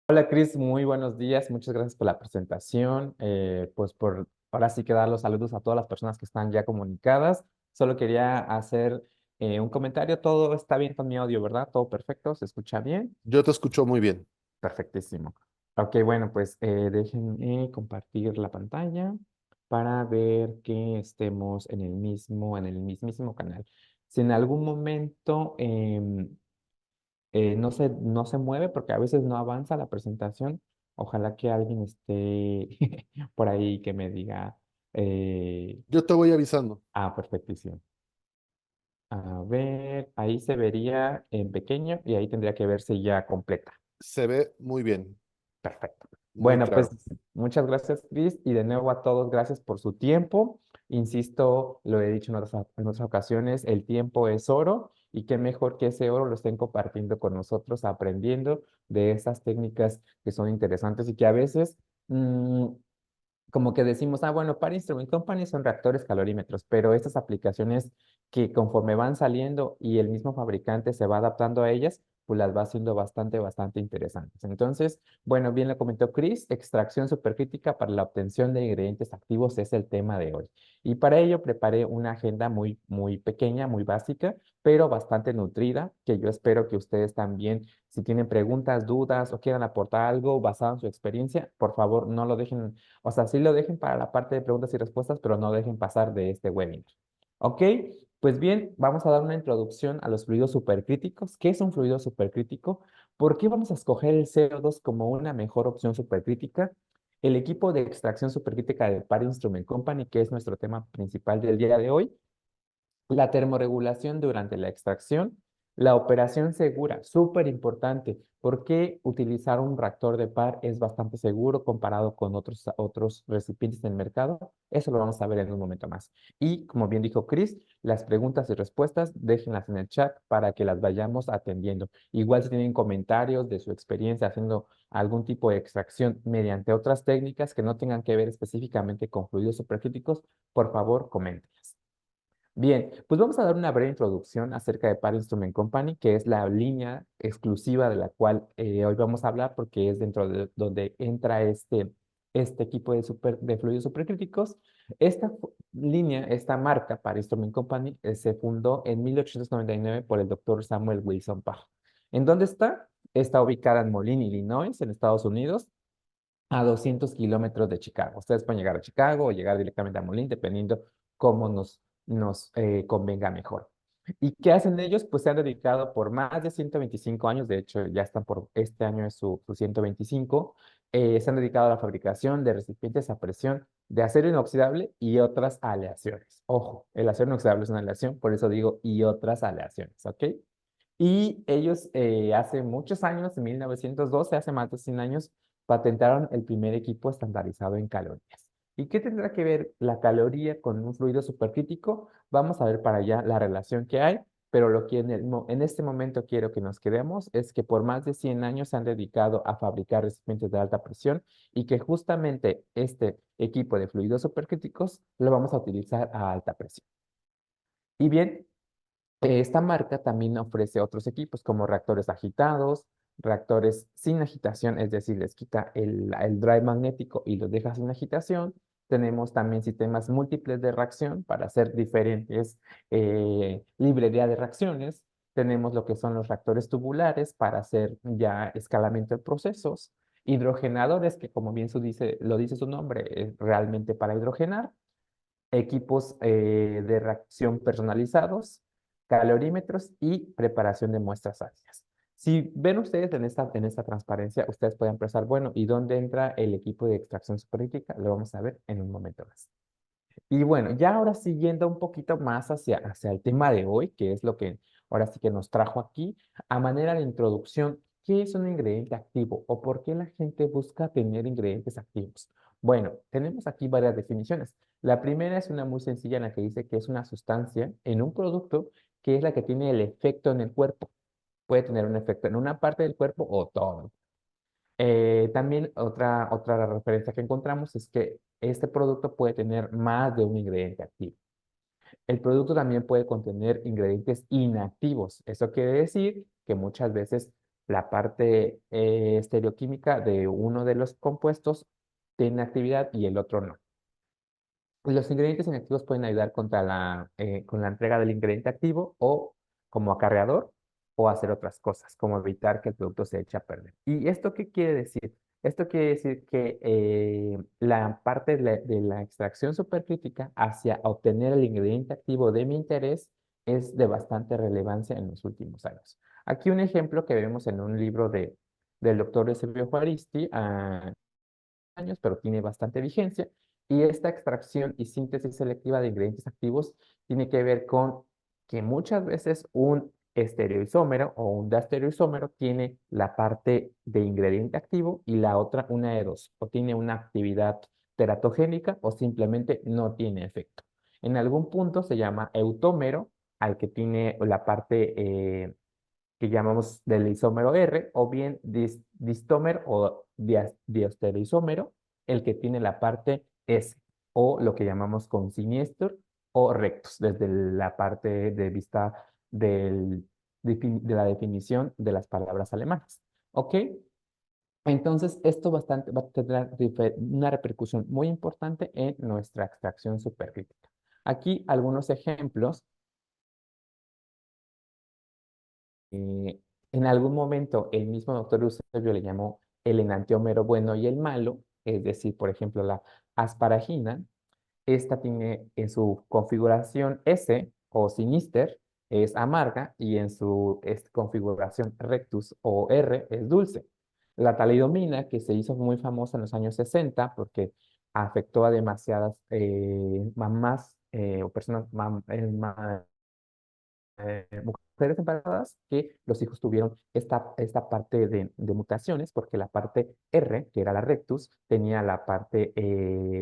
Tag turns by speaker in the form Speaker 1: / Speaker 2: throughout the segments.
Speaker 1: Hola Cris, muy buenos días, muchas gracias por la presentación, pues por ahora sí que dar los saludos a todas las personas que están ya comunicadas. Solo quería hacer un comentario, todo está bien con mi audio, ¿verdad? Todo perfecto, ¿se escucha bien?
Speaker 2: Yo te escucho muy bien.
Speaker 1: Perfectísimo. Ok, bueno, pues déjenme compartir la pantalla para ver que estemos en el mismísimo canal. Si en algún momento no se mueve porque a veces no avanza la presentación. Ojalá que alguien esté por ahí que me diga, eh,
Speaker 2: Yo te voy avisando.
Speaker 1: perfectísimo. A ver, ahí se vería en pequeño y ahí tendría que verse ya completa.
Speaker 2: Se ve muy bien,
Speaker 1: Perfecto.
Speaker 2: muy
Speaker 1: Bueno, pues
Speaker 2: claro.
Speaker 1: muchas gracias, Cris, y de nuevo a todos, gracias por su tiempo. Insisto, lo he dicho en otras ocasiones, el tiempo es oro y qué mejor que ese oro lo estén compartiendo con nosotros, aprendiendo de esas técnicas que son interesantes y que a veces como que decimos, bueno, para Instrument Company son reactores calorímetros, pero estas aplicaciones que conforme van saliendo y el mismo fabricante se va adaptando a ellas, pues las va haciendo bastante interesantes. Entonces, bueno, bien lo comentó Chris, extracción supercrítica para la obtención de ingredientes activos es el tema de hoy. Y para ello preparé una agenda muy pequeña, muy básica, pero bastante nutrida, que yo espero que ustedes también, si tienen preguntas, dudas o quieran aportar algo basado en su experiencia, por favor, no lo dejen, o sea, sí lo dejen para la parte de preguntas y respuestas, pero no dejen pasar de este webinar. ¿Ok? Pues bien, vamos a dar una introducción a los fluidos supercríticos. ¿Qué es un fluido supercrítico? ¿Por qué vamos a escoger el CO2 como una mejor opción supercrítica? El equipo de extracción supercrítica de Par Instrument Company, que es nuestro tema principal del día de hoy, la termorregulación durante la extracción, la operación segura, súper importante. ¿Por qué utilizar un reactor de par es bastante seguro comparado con otros recipientes en el mercado? Eso lo vamos a ver en un momento más. Y como bien dijo Chris, las preguntas y respuestas déjenlas en el chat para que las vayamos atendiendo. Igual si tienen comentarios de su experiencia haciendo algún tipo de extracción mediante otras técnicas que no tengan que ver específicamente con fluidos supercríticos, por favor, coméntenlas. Bien, pues vamos a dar una breve introducción acerca de Par Instrument Company, que es la línea exclusiva de la cual hoy vamos a hablar porque es dentro de donde entra este equipo de fluidos supercríticos. Línea, esta marca Par Instrument Company, se fundó en 1899 por el doctor Samuel Wilson Parr. ¿En dónde está? Está ubicada en Moline, Illinois, en Estados Unidos, a 200 kilómetros de Chicago. Ustedes pueden llegar a Chicago o llegar directamente a Moline, dependiendo cómo nos convenga mejor. ¿Y qué hacen ellos? Pues se han dedicado por más de 125 años, de hecho ya están por este año es su 125, se han dedicado a la fabricación de recipientes a presión de acero inoxidable y otras aleaciones. Ojo, el acero inoxidable es una aleación, por eso digo y otras aleaciones, ¿ok? Y ellos hace muchos años, en 1912, hace más de 100 años, patentaron el primer equipo estandarizado en calorías. ¿Y qué tendrá que ver la caloría con un fluido supercrítico? Vamos a ver para allá la relación que hay, pero lo que en este momento quiero que nos quedemos es que por más de 100 años se han dedicado a fabricar recipientes de alta presión y que justamente este equipo de fluidos supercríticos lo vamos a utilizar a alta presión. Y bien, esta marca también ofrece otros equipos como reactores agitados, reactores sin agitación, es decir, les quita el drive magnético y los deja sin agitación. Tenemos también sistemas múltiples de reacción para hacer diferentes librerías de reacciones. Tenemos lo que son los reactores tubulares para hacer ya escalamiento de procesos. Hidrogenadores, que como bien lo dice su nombre, es realmente para hidrogenar equipos de reacción personalizados, calorímetros y preparación de muestras ácidas. Si ven ustedes en esta transparencia, ustedes pueden pensar, bueno, ¿y dónde entra el equipo de extracción supercrítica? Lo vamos a ver en un momento más. Y bueno, ya ahora siguiendo un poquito más hacia el tema de hoy, que es lo que ahora sí que nos trajo aquí, a manera de introducción, ¿qué es un ingrediente activo o por qué la gente busca tener ingredientes activos? Bueno, tenemos aquí varias definiciones. La primera es una muy sencilla en la que dice que es una sustancia en un producto que es la que tiene el efecto en el cuerpo. Puede tener un efecto en una parte del cuerpo o todo. También otra referencia que encontramos es que este producto puede tener más de un ingrediente activo. El producto también puede contener ingredientes inactivos. Eso quiere decir que muchas veces la parte estereoquímica de uno de los compuestos tiene actividad y el otro no. Los ingredientes inactivos pueden ayudar con la entrega del ingrediente activo o como acarreador o hacer otras cosas, como evitar que el producto se eche a perder. ¿Y esto qué quiere decir? Esto quiere decir que la parte de la extracción supercrítica hacia obtener el ingrediente activo de mi interés es de bastante relevancia en los últimos años. Aquí un ejemplo que vemos en un libro del doctor Eusebio Juaristi, años, pero tiene bastante vigencia. Y esta extracción y síntesis selectiva de ingredientes activos tiene que ver con que muchas veces un estereoisómero o un diastereoisómero tiene la parte de ingrediente activo y la otra una de dos, o tiene una actividad teratogénica o simplemente no tiene efecto. En algún punto se llama eutómero al que tiene la parte que llamamos del isómero R, o bien distómero o diastereoisómero, el que tiene la parte S, o lo que llamamos consiniestor o rectus, desde la parte de vista de la definición de las palabras alemanas. ¿Ok? Entonces, esto va a tener una repercusión muy importante en nuestra extracción supercrítica. Aquí algunos ejemplos. Eh, en algún momento el mismo doctor Eusebio le llamó el enantiómero bueno y el malo, es decir, por ejemplo, la asparagina. Esta tiene en su configuración S o sinister es amarga y en su configuración rectus o R es dulce. La talidomina, que se hizo muy famosa en los años 60 porque afectó a demasiadas mamás o personas, mujeres embarazadas que los hijos tuvieron esta parte de mutaciones, porque la parte R, que era la rectus, tenía la parte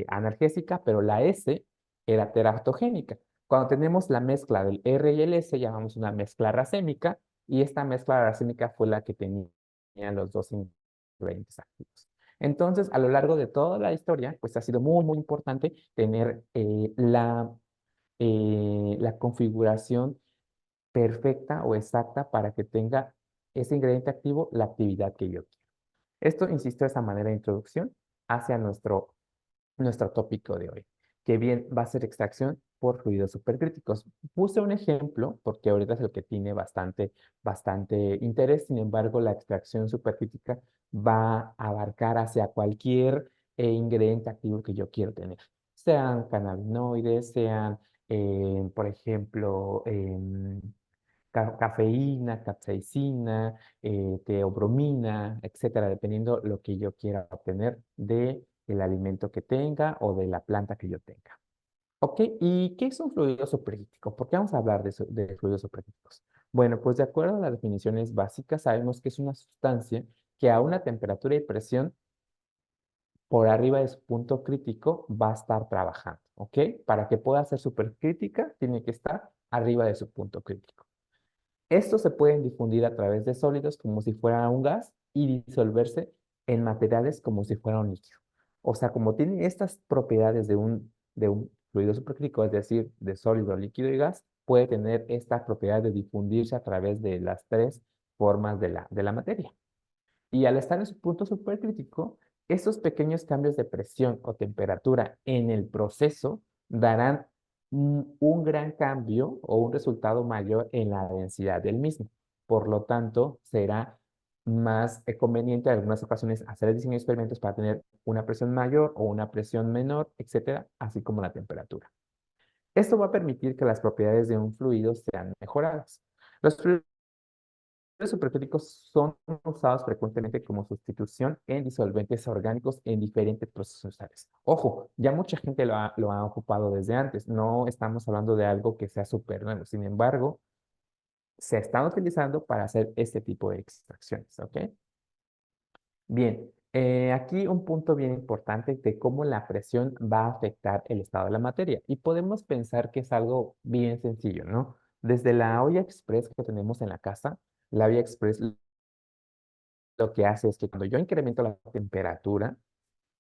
Speaker 1: analgésica, pero la S era teratogénica. Cuando tenemos la mezcla del R y el S, llamamos una mezcla racémica, y esta mezcla racémica fue la que tenía los dos ingredientes activos. Entonces, a lo largo de toda la historia, pues ha sido muy, muy importante tener la configuración perfecta o exacta para que tenga ese ingrediente activo la actividad que yo quiero. Esto, insisto, es a manera de introducción hacia nuestro tópico de hoy, que bien va a ser extracción por fluidos supercríticos. Puse un ejemplo porque ahorita es el que tiene bastante interés. Sin embargo, la extracción supercrítica va a abarcar hacia cualquier ingrediente activo que yo quiero tener, sean cannabinoides, sean, por ejemplo, cafeína, capsaicina, teobromina, etcétera, dependiendo lo que yo quiera obtener del alimento que tenga o de la planta que yo tenga. ¿Ok? ¿Y qué es un fluido supercrítico? ¿Por qué vamos a hablar de fluidos supercríticos? Bueno, pues de acuerdo a las definiciones básicas, sabemos que es una sustancia que a una temperatura y presión por arriba de su punto crítico va a estar trabajando. ¿Ok? Para que pueda ser supercrítica, tiene que estar arriba de su punto crítico. Estos se pueden difundir a través de sólidos como si fuera un gas y disolverse en materiales como si fuera un líquido. O sea, como tiene estas propiedades de un fluido supercrítico, es decir, de sólido, líquido y gas, puede tener esta propiedad de difundirse a través de las tres formas de la materia. Y al estar en su punto supercrítico, estos pequeños cambios de presión o temperatura en el proceso darán un gran cambio o un resultado mayor en la densidad del mismo. Por lo tanto, será más conveniente en algunas ocasiones hacer el diseño de experimentos para tener una presión mayor o una presión menor, etcétera, así como la temperatura. Esto va a permitir que las propiedades de un fluido sean mejoradas. Los fluidos supercríticos son usados frecuentemente como sustitución en disolventes orgánicos en diferentes procesos industriales. Ojo, ya mucha gente lo ha ocupado desde antes. No estamos hablando de algo que sea súper nuevo. Sin embargo, se están utilizando para hacer este tipo de extracciones. ¿Ok? Bien, aquí un punto bien importante de cómo la presión va a afectar el estado de la materia. Y podemos pensar que es algo bien sencillo, ¿no? Desde la olla express que tenemos en la casa, la olla express lo que hace es que cuando yo incremento la temperatura,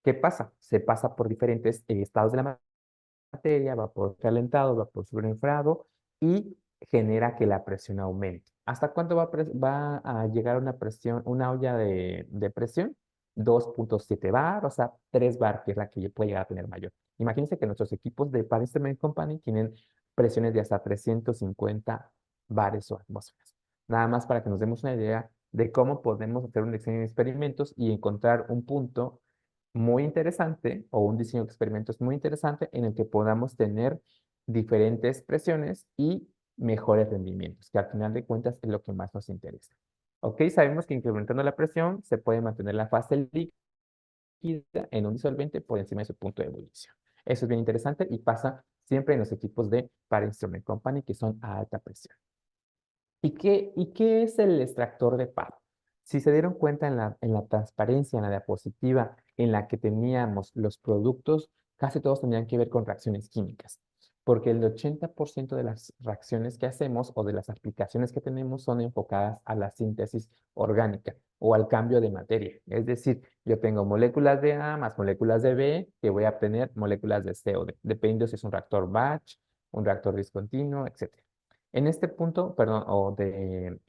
Speaker 1: ¿qué pasa? Se pasa por diferentes estados de la materia, vapor calentado, vapor sobreinflado y genera que la presión aumente. ¿Hasta cuánto va a llegar una presión, una olla de presión? 2.7 bar, o sea, 3 bar, que es la que puede llegar a tener mayor. Imagínense que nuestros equipos de Paris Cement Company tienen presiones de hasta 350 bares o atmósferas. Nada más para que nos demos una idea de cómo podemos hacer un diseño de experimentos y encontrar un punto muy interesante o un diseño de experimentos muy interesante en el que podamos tener diferentes presiones y mejores rendimientos, que al final de cuentas es lo que más nos interesa. Ok, sabemos que incrementando la presión se puede mantener la fase líquida en un disolvente por encima de su punto de ebullición. Eso es bien interesante y pasa siempre en los equipos de Para Instrument Company que son a alta presión. ¿Y qué es el extractor de PAP? Si se dieron cuenta en la transparencia, en la diapositiva en la que teníamos los productos, casi todos tenían que ver con reacciones químicas, porque el 80% de las reacciones que hacemos o de las aplicaciones que tenemos son enfocadas a la síntesis orgánica o al cambio de materia. Es decir, yo tengo moléculas de A más moléculas de B que voy a obtener moléculas de C o D, dependiendo si es un reactor batch, un reactor discontinuo, etc. En este punto, perdón, o de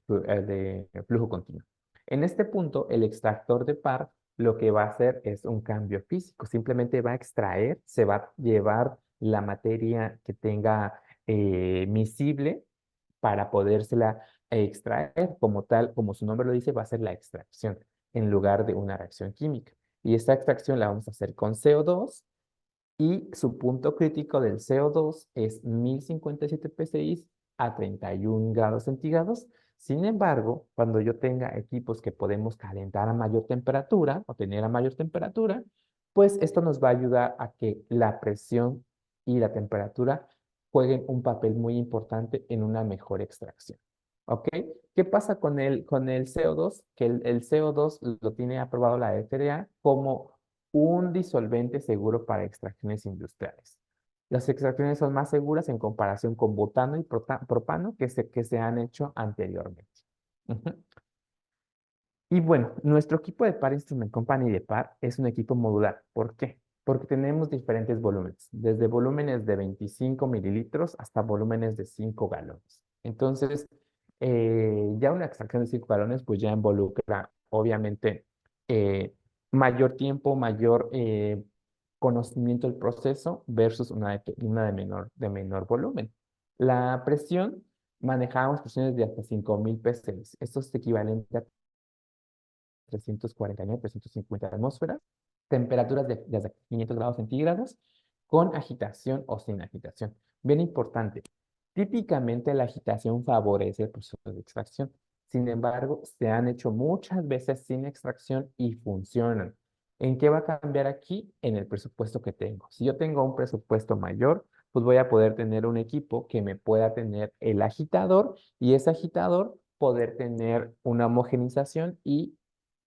Speaker 1: flujo continuo. En este punto, el extractor de par lo que va a hacer es un cambio físico. Simplemente va a extraer, se va a llevar la materia que tenga miscible para podérsela extraer. Como tal, como su nombre lo dice, va a ser la extracción en lugar de una reacción química. Y esta extracción la vamos a hacer con CO2 y su punto crítico del CO2 es 1057 psi a 31 grados centígrados. Sin embargo, cuando yo tenga equipos que podemos calentar a mayor temperatura o tener a mayor temperatura, pues esto nos va a ayudar a que la presión y la temperatura jueguen un papel muy importante en una mejor extracción. ¿Ok? ¿Qué pasa con el CO2? Que el CO2 lo tiene aprobado la FDA como un disolvente seguro para extracciones industriales. Las extracciones son más seguras en comparación con butano y propano que se han hecho anteriormente. Ujú. Y bueno, nuestro equipo de Par Instrument Company de Par es un equipo modular. ¿Por qué? Porque tenemos diferentes volúmenes, desde volúmenes de 25 mililitros hasta volúmenes de 5 galones. Entonces, ya una extracción de 5 galones, pues ya involucra, obviamente, eh, mayor tiempo, mayor conocimiento del proceso versus una de menor volumen. La presión, manejamos presiones de hasta 5000 psi. Esto es equivalente a 349, 350 atmósferas, temperaturas de hasta 500 grados centígrados, con agitación o sin agitación. Bien importante, típicamente la agitación favorece el proceso de extracción. Sin embargo, se han hecho muchas veces sin extracción y funcionan. ¿En qué va a cambiar aquí? En el presupuesto que tengo. Si yo tengo un presupuesto mayor, pues voy a poder tener un equipo que me pueda tener el agitador y ese agitador poder tener una homogenización y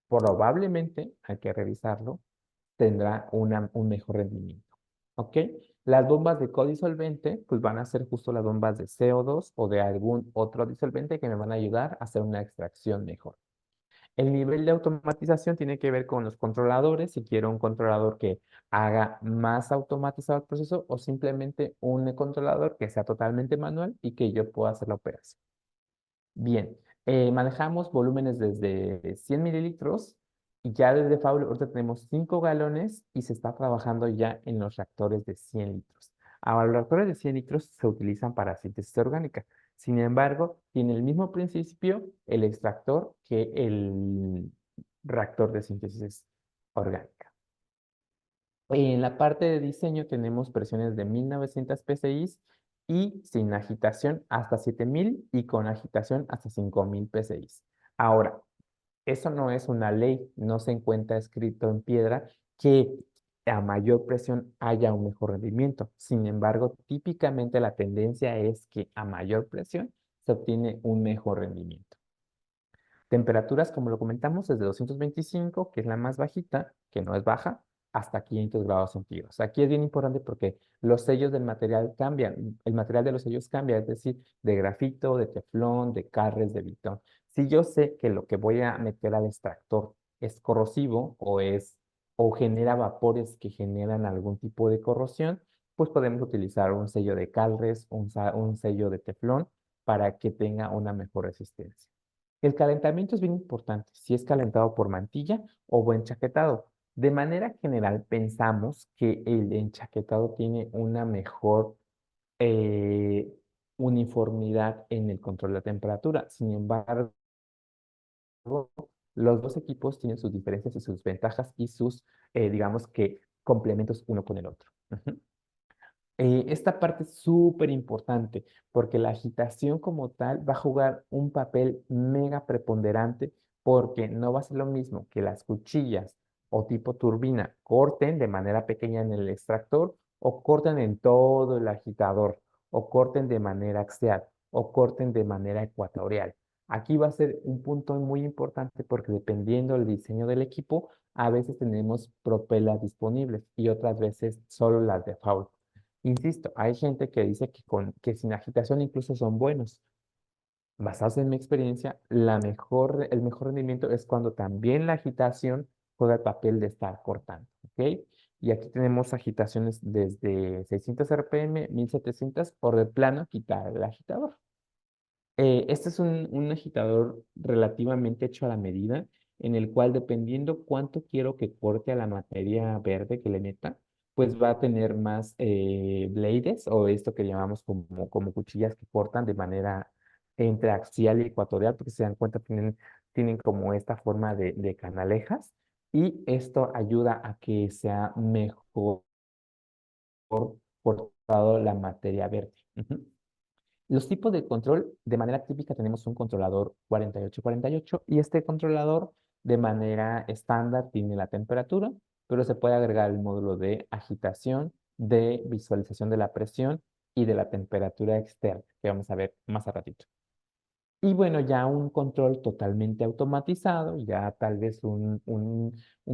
Speaker 1: probablemente, hay que revisarlo, tendrá un mejor rendimiento. ¿Ok? Las bombas de codisolvente, pues van a ser justo las bombas de CO2 o de algún otro disolvente que me van a ayudar a hacer una extracción mejor. El nivel de automatización tiene que ver con los controladores, si quiero un controlador que haga más automatizado el proceso o simplemente un controlador que sea totalmente manual y que yo pueda hacer la operación. Bien, manejamos volúmenes desde 100 mililitros y ya desde Faulo ahorita tenemos 5 galones y se está trabajando ya en los reactores de 100 litros. Ahora, los reactores de 100 litros se utilizan para síntesis orgánica. Sin embargo, tiene el mismo principio el extractor que el reactor de síntesis orgánica. En la parte de diseño tenemos presiones de 1900 psi y sin agitación hasta 7000 y con agitación hasta 5000 psi. Ahora, eso no es una ley, no se encuentra escrito en piedra que a mayor presión haya un mejor rendimiento. Sin embargo, típicamente la tendencia es que a mayor presión se obtiene un mejor rendimiento. Temperaturas, como lo comentamos, desde 225, que es la más bajita, que no es baja, hasta 500 grados centígrados. Aquí es bien importante porque los sellos del material cambian, el material de los sellos cambia, es decir, de grafito, de teflón, de carres, de vitón. Si yo sé que lo que voy a meter al extractor es corrosivo o genera vapores que generan algún tipo de corrosión, pues podemos utilizar un sello de Calres, un sello de teflón para que tenga una mejor resistencia. El calentamiento es bien importante, si es calentado por mantilla o buen enchaquetado. De manera general, pensamos que el enchaquetado tiene una mejor eh, uniformidad en el control de la temperatura. Sin embargo, los dos equipos tienen sus diferencias y sus ventajas y sus, digamos que, complementos uno con el otro. Ujú. Esta parte es súper importante porque la agitación como tal va a jugar un papel mega preponderante porque no va a ser lo mismo que las cuchillas o tipo turbina corten de manera pequeña en el extractor o corten en todo el agitador o corten de manera axial o corten de manera ecuatorial. Aquí va a ser un punto muy importante porque dependiendo del diseño del equipo, a veces tenemos propelas disponibles y otras veces solo las de default. Insisto, hay gente que dice que sin agitación incluso son buenos. Basados en mi experiencia, el mejor rendimiento es cuando también la agitación juega el papel de estar cortando, ¿ok? Y aquí tenemos agitaciones desde 600 RPM, 1700 por de plano quitar el agitador. Este es un agitador relativamente hecho a la medida, en el cual dependiendo cuánto quiero que corte a la materia verde que le meta, pues va a tener más blades o esto que llamamos como cuchillas que cortan de manera entre axial y ecuatorial, porque se dan cuenta, tienen como esta forma de canalejas y esto ayuda a que sea mejor cortado la materia verde. Ujú. Los tipos de control, de manera típica tenemos un controlador 4848 y este controlador de manera estándar tiene la temperatura, pero se puede agregar el módulo de agitación, de visualización de la presión y de la temperatura externa, que vamos a ver más a ratito. Y bueno, ya un control totalmente automatizado, ya tal vez un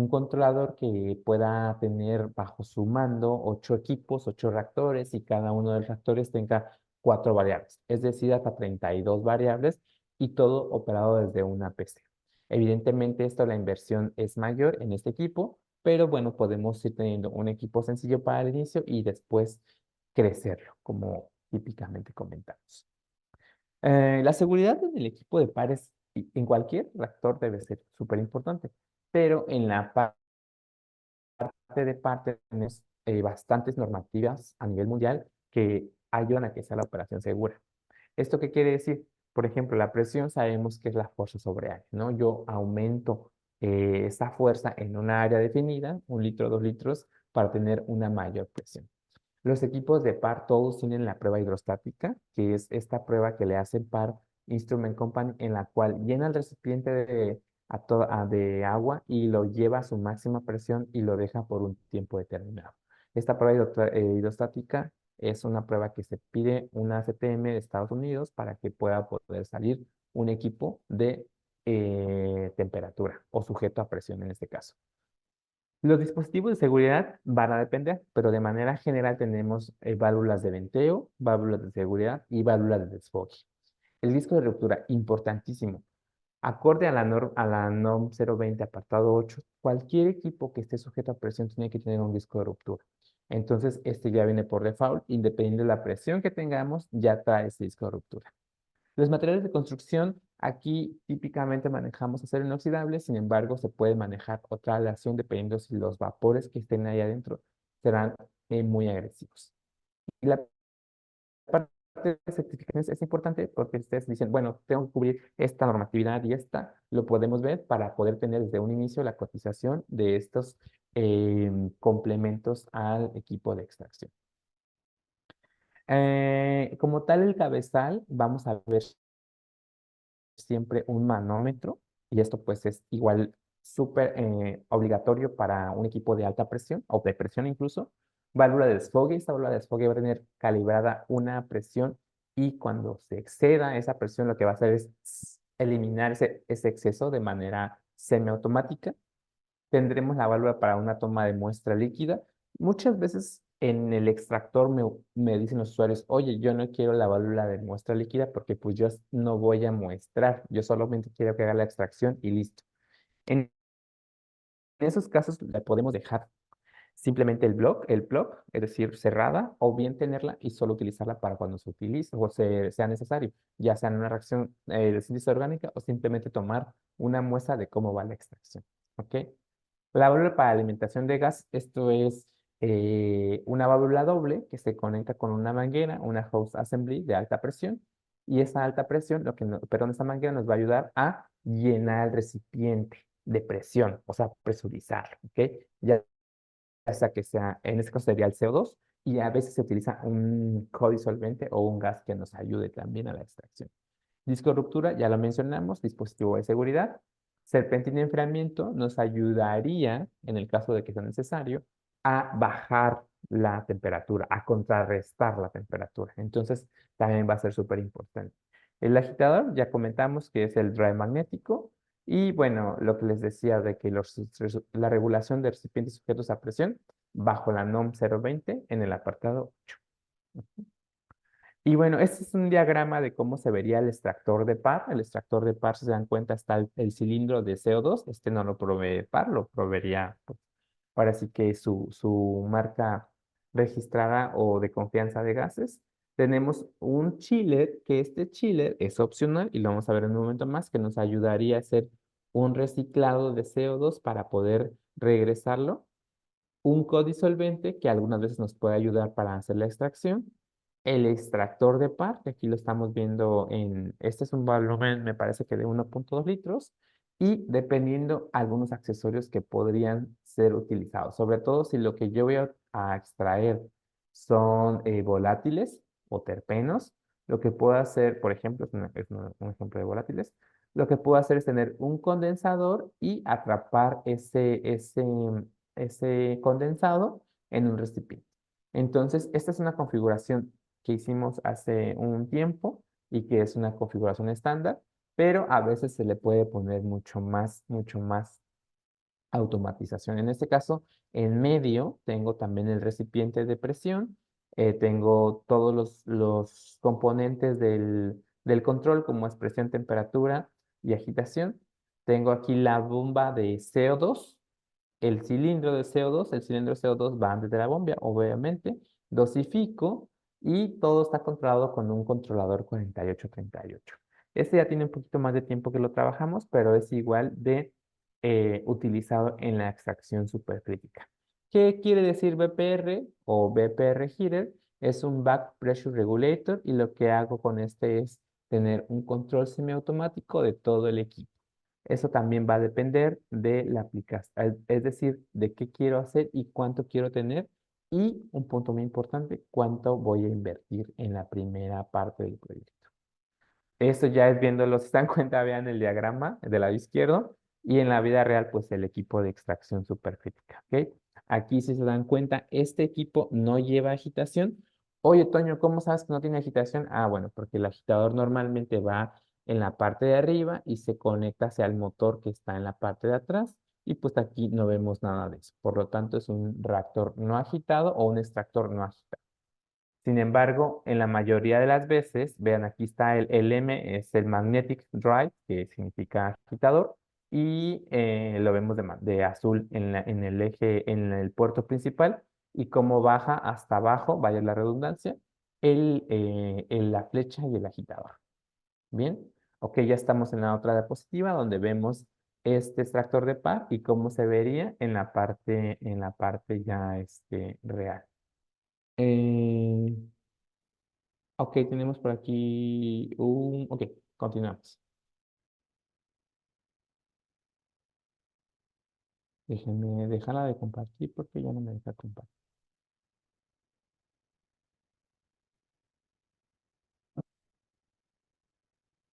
Speaker 1: controlador que pueda tener bajo su mando 8 equipos, 8 reactores y cada uno de los reactores tenga 4 variables, es decir, hasta 32 variables y todo operado desde una PC. Evidentemente, esto la inversión es mayor en este equipo, pero bueno, podemos ir teniendo un equipo sencillo para el inicio y después crecerlo, como típicamente comentamos. La seguridad en el equipo de pares en cualquier reactor debe ser súper importante, pero en la parte de par tenemos bastantes normativas a nivel mundial que ayudan a que sea la operación segura. ¿Esto qué quiere decir? Por ejemplo, la presión sabemos que es la fuerza sobre aire, ¿no? Yo aumento esa fuerza en una área definida, 1 litro, 2 litros, para tener una mayor presión. Los equipos de par todos tienen la prueba hidrostática, que es esta prueba que le hacen Par Instrument Company, en la cual llena el recipiente de agua y lo lleva a su máxima presión y lo deja por un tiempo determinado. Esta prueba hidrostática es una prueba que se pide una CTM de Estados Unidos para que pueda poder salir un equipo de temperatura o sujeto a presión en este caso. Los dispositivos de seguridad van a depender, pero de manera general tenemos válvulas de venteo, válvulas de seguridad y válvulas de desfogue. El disco de ruptura, importantísimo. Acorde a la NOM 020 apartado 8, cualquier equipo que esté sujeto a presión tiene que tener un disco de ruptura. Entonces, este ya viene por default, independiente de la presión que tengamos, ya trae ese disco de ruptura. Los materiales de construcción, aquí típicamente manejamos acero inoxidable, sin embargo, se puede manejar otra aleación dependiendo si los vapores que estén ahí adentro serán muy agresivos. Y la parte de certificaciones es importante porque ustedes dicen, bueno, tengo que cubrir esta normatividad y esta, lo podemos ver para poder tener desde un inicio la cotización de estos complementos al equipo de extracción. Como tal, el cabezal, vamos a ver siempre un manómetro y esto pues es igual súper obligatorio para un equipo de alta presión o de presión incluso. Válvula de desfogue, esta válvula de desfogue va a tener calibrada una presión y cuando se exceda esa presión lo que va a hacer es eliminar ese exceso de manera semiautomática. Tendremos la válvula para una toma de muestra líquida. Muchas veces en el extractor me dicen los usuarios, oye, yo no quiero la válvula de muestra líquida porque pues yo no voy a muestrar, yo solamente quiero que haga la extracción y listo. En esos casos la podemos dejar. simplemente el block, es decir, cerrada, o bien tenerla y solo utilizarla para cuando se utilice o sea necesario, ya sea en una reacción de síntesis orgánica o simplemente tomar una muestra de cómo va la extracción. ¿Ok? La válvula para alimentación de gas, esto es una válvula doble que se conecta con una manguera, una hose assembly de alta presión, y esa alta presión, perdón, esa manguera nos va a ayudar a llenar el recipiente de presión, o sea, presurizarlo, ¿ok? Ya sea que sea, en este caso sería el CO2, y a veces se utiliza un codisolvente o un gas que nos ayude también a la extracción. Disco de ruptura, ya lo mencionamos, dispositivo de seguridad. Serpentina de enfriamiento nos ayudaría, en el caso de que sea necesario, a bajar la temperatura, a contrarrestar la temperatura. Entonces, también va a ser súper importante. El agitador, ya comentamos que es el drive magnético. Y bueno, lo que les decía de que la regulación de recipientes sujetos a presión bajo la NOM 020 en el apartado 8. Y bueno, este es un diagrama de cómo se vería el extractor de par. El extractor de par, si se dan cuenta, está el cilindro de CO2. Este no lo provee par, lo proveería, pues, ahora sí que su marca registrada o de confianza de gases. Tenemos un chiller, que este chiller es opcional y lo vamos a ver en un momento más, que nos ayudaría a hacer un reciclado de CO2 para poder regresarlo, un codisolvente que algunas veces nos puede ayudar para hacer la extracción, el extractor de par, que aquí lo estamos viendo este es un volumen, me parece que de 1.2 litros, y dependiendo algunos accesorios que podrían ser utilizados, sobre todo si lo que yo voy a extraer son volátiles o terpenos, lo que puedo hacer, por ejemplo, un ejemplo de volátiles, lo que puedo hacer es tener un condensador y atrapar ese condensado en un recipiente. Entonces, esta es una configuración que hicimos hace un tiempo y que es una configuración estándar, pero a veces se le puede poner mucho más automatización. En este caso, en medio tengo también el recipiente de presión, tengo todos los componentes del control como es presión, temperatura y agitación. Tengo aquí la bomba de CO2, el cilindro de CO2, el cilindro de CO2 va antes de la bomba, obviamente, dosifico y todo está controlado con un controlador 4838. Este ya tiene un poquito más de tiempo que lo trabajamos, pero es igual de utilizado en la extracción supercrítica. ¿Qué quiere decir BPR o BPR Heater? Es un Back Pressure Regulator y lo que hago con este es tener un control semiautomático de todo el equipo. Eso también va a depender de la aplicación, es decir, de qué quiero hacer y cuánto quiero tener. Y un punto muy importante, cuánto voy a invertir en la primera parte del proyecto. Esto ya es viéndolo, si se dan cuenta, vean el diagrama del lado izquierdo y en la vida real, pues el equipo de extracción supercrítica, ¿ok? Aquí, si se dan cuenta, este equipo no lleva agitación. Oye, Toño, ¿cómo sabes que no tiene agitación? Ah, bueno, porque el agitador normalmente va en la parte de arriba y se conecta hacia el motor que está en la parte de atrás y pues aquí no vemos nada de eso. Por lo tanto, es un reactor no agitado o un extractor no agitado. Sin embargo, en la mayoría de las veces, vean, aquí está el M, es el Magnetic Drive, que significa agitador, y lo vemos de azul en el eje, en el puerto principal, y como baja hasta abajo, vaya la redundancia, la flecha y el agitador. Bien, ok, ya estamos en la otra diapositiva donde vemos este extractor de par y cómo se vería en la parte ya real. Eh, Ok, tenemos por aquí un... Ok, continuamos. Déjenme dejarla de compartir porque ya no me deja compartir.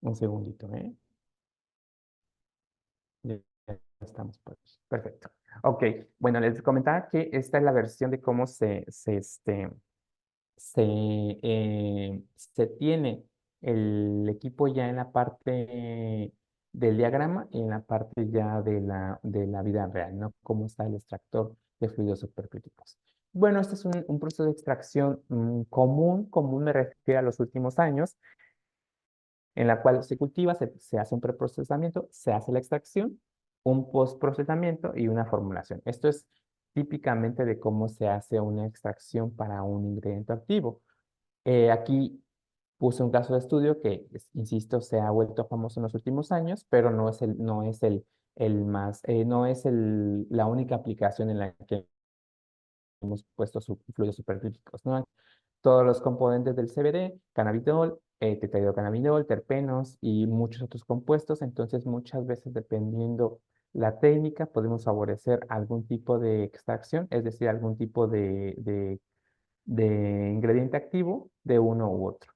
Speaker 1: Un segundito, ¿eh? Ya estamos por aquí. Perfecto. Ok, bueno, les comentaba que esta es la versión de cómo se tiene el equipo ya en la parte del diagrama y en la parte ya de la vida real, ¿no? Cómo está el extractor de fluidos supercríticos. Bueno, este es un proceso de extracción común me refiero a los últimos años, en la cual se cultiva, se hace un preprocesamiento, se hace la extracción, un postprocesamiento y una formulación. Esto es típicamente de cómo se hace una extracción para un ingrediente activo. Aquí puse un caso de estudio que, insisto, se ha vuelto famoso en los últimos años, pero el más, no es la única aplicación en la que hemos puesto fluidos supercríticos, ¿no? Todos los componentes del CBD, cannabidol, tetrahidrocannabinol, terpenos y muchos otros compuestos. Entonces, muchas veces, dependiendo la técnica, podemos favorecer algún tipo de extracción, es decir, algún tipo de ingrediente activo de uno u otro.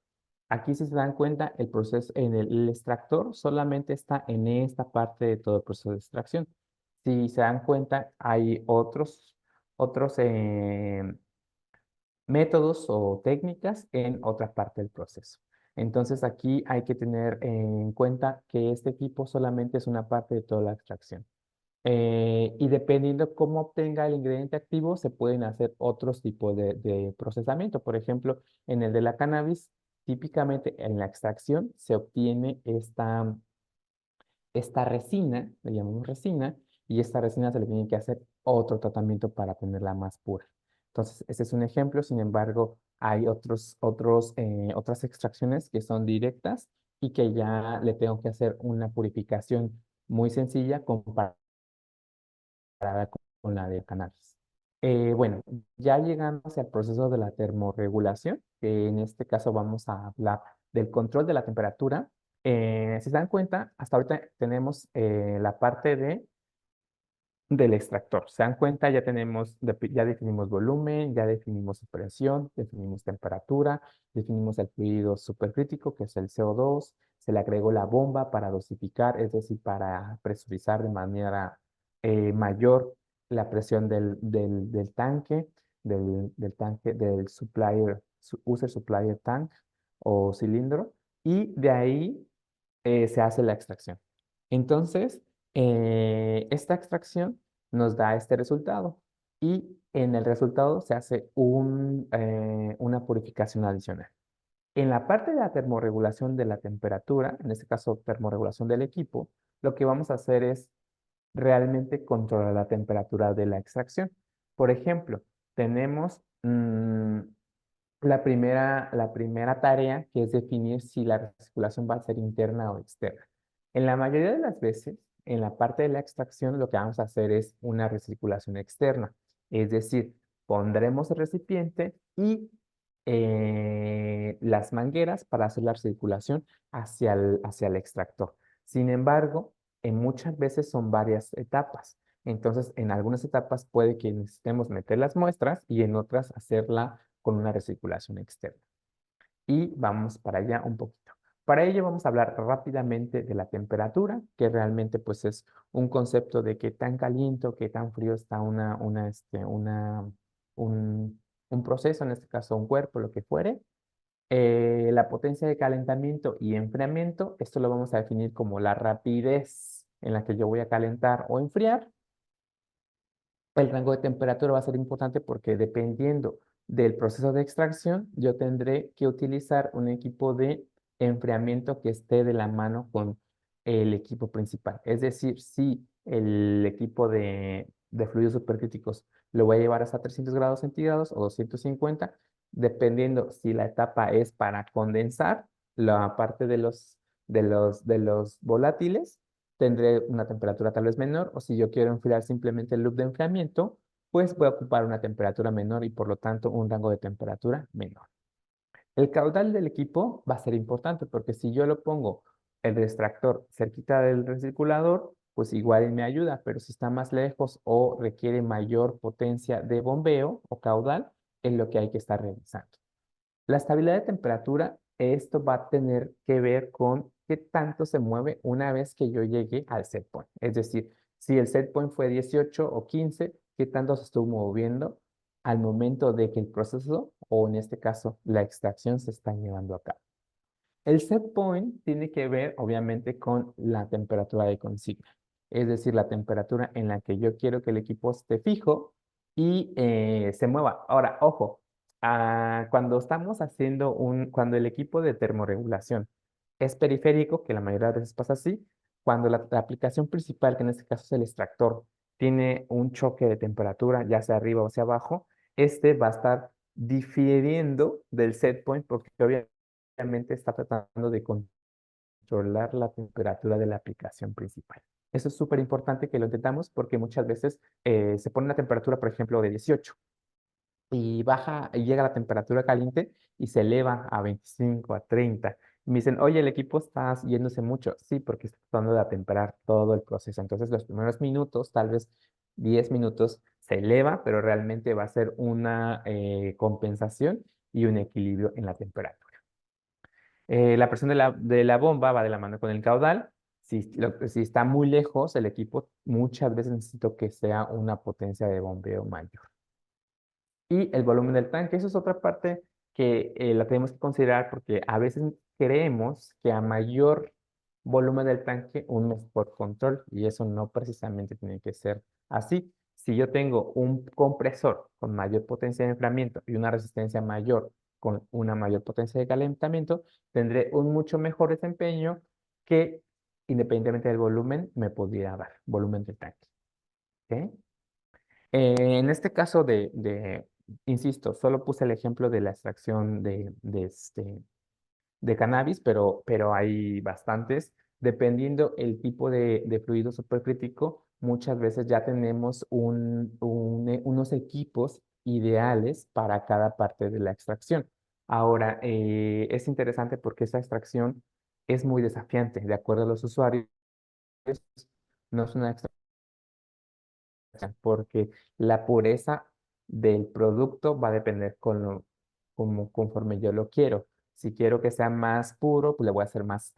Speaker 1: Aquí, si se dan cuenta, el proceso en el extractor solamente está en esta parte de todo el proceso de extracción. Si se dan cuenta, hay otros métodos o técnicas en otra parte del proceso. Entonces, aquí hay que tener en cuenta que este equipo solamente es una parte de toda la extracción. Y dependiendo cómo obtenga el ingrediente activo, se pueden hacer otros tipos de procesamiento. Por ejemplo, en el de la cannabis, típicamente en la extracción se obtiene esta resina, le llamamos resina, y esta resina se le tiene que hacer otro tratamiento para tenerla más pura. Entonces, ese es un ejemplo. Sin embargo, hay otras extracciones que son directas y que ya le tengo que hacer una purificación muy sencilla comparada con la de cannabis. Bueno, ya llegando hacia el proceso de la termorregulación, que en este caso vamos a hablar del control de la temperatura. Si se dan cuenta, hasta ahorita tenemos la parte del extractor. Se dan cuenta, ya definimos volumen, ya definimos presión, definimos temperatura, definimos el fluido supercrítico, que es el CO2, se le agregó la bomba para dosificar, es decir, para presurizar de manera mayor la presión del user supplier tank o cilindro, y de ahí se hace la extracción. Entonces, esta extracción nos da este resultado y en el resultado se hace una purificación adicional. En la parte de la termorregulación de la temperatura, en este caso termorregulación del equipo, lo que vamos a hacer es realmente controlar la temperatura de la extracción. Por ejemplo, tenemos la primera tarea, que es definir si la recirculación va a ser interna o externa. En la mayoría de las veces, en la parte de la extracción, lo que vamos a hacer es una recirculación externa. Es decir, pondremos el recipiente y las mangueras para hacer la circulación hacia el extractor. Sin embargo, en muchas veces son varias etapas. Entonces, en algunas etapas puede que necesitemos meter las muestras y en otras hacerla con una recirculación externa. Y vamos para allá un poquito. Para ello vamos a hablar rápidamente de la temperatura, que realmente pues es un concepto de qué tan caliente o qué tan frío está un proceso, en este caso un cuerpo, lo que fuere. La potencia de calentamiento y enfriamiento, esto lo vamos a definir como la rapidez en la que yo voy a calentar o enfriar. El rango de temperatura va a ser importante porque dependiendo del proceso de extracción, yo tendré que utilizar un equipo de enfriamiento que esté de la mano con el equipo principal. Es decir, si el equipo de fluidos supercríticos lo voy a llevar hasta 300 grados centígrados o 250, dependiendo si la etapa es para condensar la parte de los volátiles, tendré una temperatura tal vez menor, o si yo quiero enfriar simplemente el loop de enfriamiento, pues voy a ocupar una temperatura menor y por lo tanto un rango de temperatura menor. El caudal del equipo va a ser importante porque si yo lo pongo el extractor cerquita del recirculador, pues igual me ayuda, pero si está más lejos o requiere mayor potencia de bombeo o caudal, es lo que hay que estar revisando. La estabilidad de temperatura, esto va a tener que ver con qué tanto se mueve una vez que yo llegue al set point. Es decir, si el set point fue 18 o 15, qué tanto se estuvo moviendo al momento de que el proceso, o en este caso la extracción, se está llevando a cabo. El set point tiene que ver, obviamente, con la temperatura de consigna, es decir, la temperatura en la que yo quiero que el equipo esté fijo y se mueva. Ahora, ojo, cuando el equipo de termorregulación es periférico, que la mayoría de veces pasa así, cuando la aplicación principal, que en este caso es el extractor, tiene un choque de temperatura, ya sea arriba o hacia abajo, este va a estar difiriendo del set point porque obviamente está tratando de controlar la temperatura de la aplicación principal. Eso es súper importante que lo intentamos porque muchas veces se pone una temperatura, por ejemplo, de 18 y baja y llega la temperatura caliente y se eleva a 25, a 30. Y me dicen, oye, el equipo está yéndose mucho. Sí, porque está tratando de atemperar todo el proceso. Entonces, los primeros minutos, tal vez 10 minutos, se eleva, pero realmente va a ser una compensación y un equilibrio en la temperatura. La presión de la bomba va de la mano con el caudal. Si está muy lejos el equipo, muchas veces necesito que sea una potencia de bombeo mayor. Y el volumen del tanque, eso es otra parte que la tenemos que considerar porque a veces creemos que a mayor volumen del tanque, un mejor control, y eso no precisamente tiene que ser así. Si yo tengo un compresor con mayor potencia de enfriamiento y una resistencia mayor con una mayor potencia de calentamiento, tendré un mucho mejor desempeño que independientemente del volumen me podría dar, volumen del tanque. ¿Ok? En este caso insisto, solo puse el ejemplo de la extracción de cannabis, pero hay bastantes. Dependiendo el tipo de fluido supercrítico, muchas veces ya tenemos unos equipos ideales para cada parte de la extracción. Ahora, es interesante porque esa extracción es muy desafiante. De acuerdo a los usuarios, no es una porque la pureza del producto va a depender conforme yo lo quiero. Si quiero que sea más puro, pues le voy a hacer más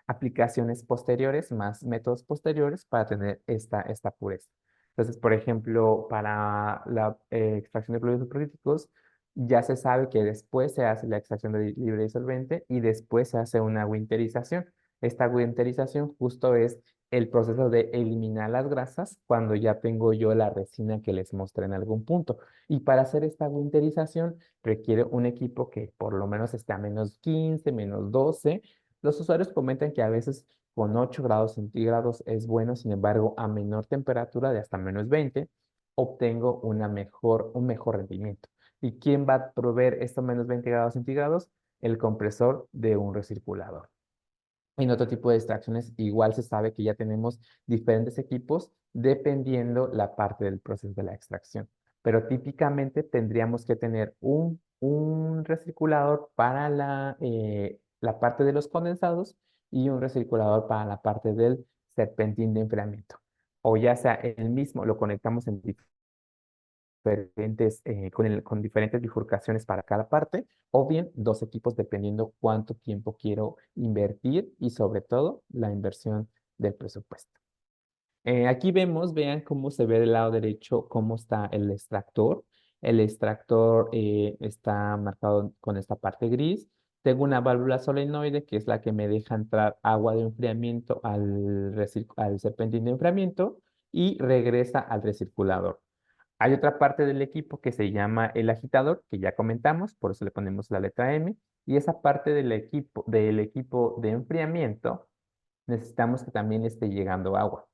Speaker 1: aplicaciones posteriores, más métodos posteriores para tener esta pureza. Entonces, por ejemplo, para la extracción de fluidos supercríticos, ya se sabe que después se hace la extracción de libre disolvente y después se hace una winterización. Esta winterización justo es el proceso de eliminar las grasas cuando ya tengo yo la resina que les mostré en algún punto. Y para hacer esta winterización requiere un equipo que por lo menos esté a -15, -12. Los usuarios comentan que a veces con 8 grados centígrados es bueno, sin embargo, a menor temperatura de hasta -20, obtengo un mejor rendimiento. ¿Y quién va a proveer estos -20 grados centígrados? El compresor de un recirculador. En otro tipo de extracciones, igual se sabe que ya tenemos diferentes equipos dependiendo la parte del proceso de la extracción. Pero típicamente tendríamos que tener un recirculador para la parte de los condensados y un recirculador para la parte del serpentín de enfriamiento. O ya sea el mismo, lo conectamos en diferentes, con diferentes bifurcaciones para cada parte, o bien dos equipos dependiendo cuánto tiempo quiero invertir y sobre todo la inversión del presupuesto. Aquí vean cómo se ve del lado derecho, cómo está el extractor. El extractor está marcado con esta parte gris. Tengo una válvula solenoide que es la que me deja entrar agua de enfriamiento al serpentín de enfriamiento y regresa al recirculador. Hay otra parte del equipo que se llama el agitador, que ya comentamos, por eso le ponemos la letra M, y esa parte del equipo de enfriamiento necesitamos que también esté llegando agua.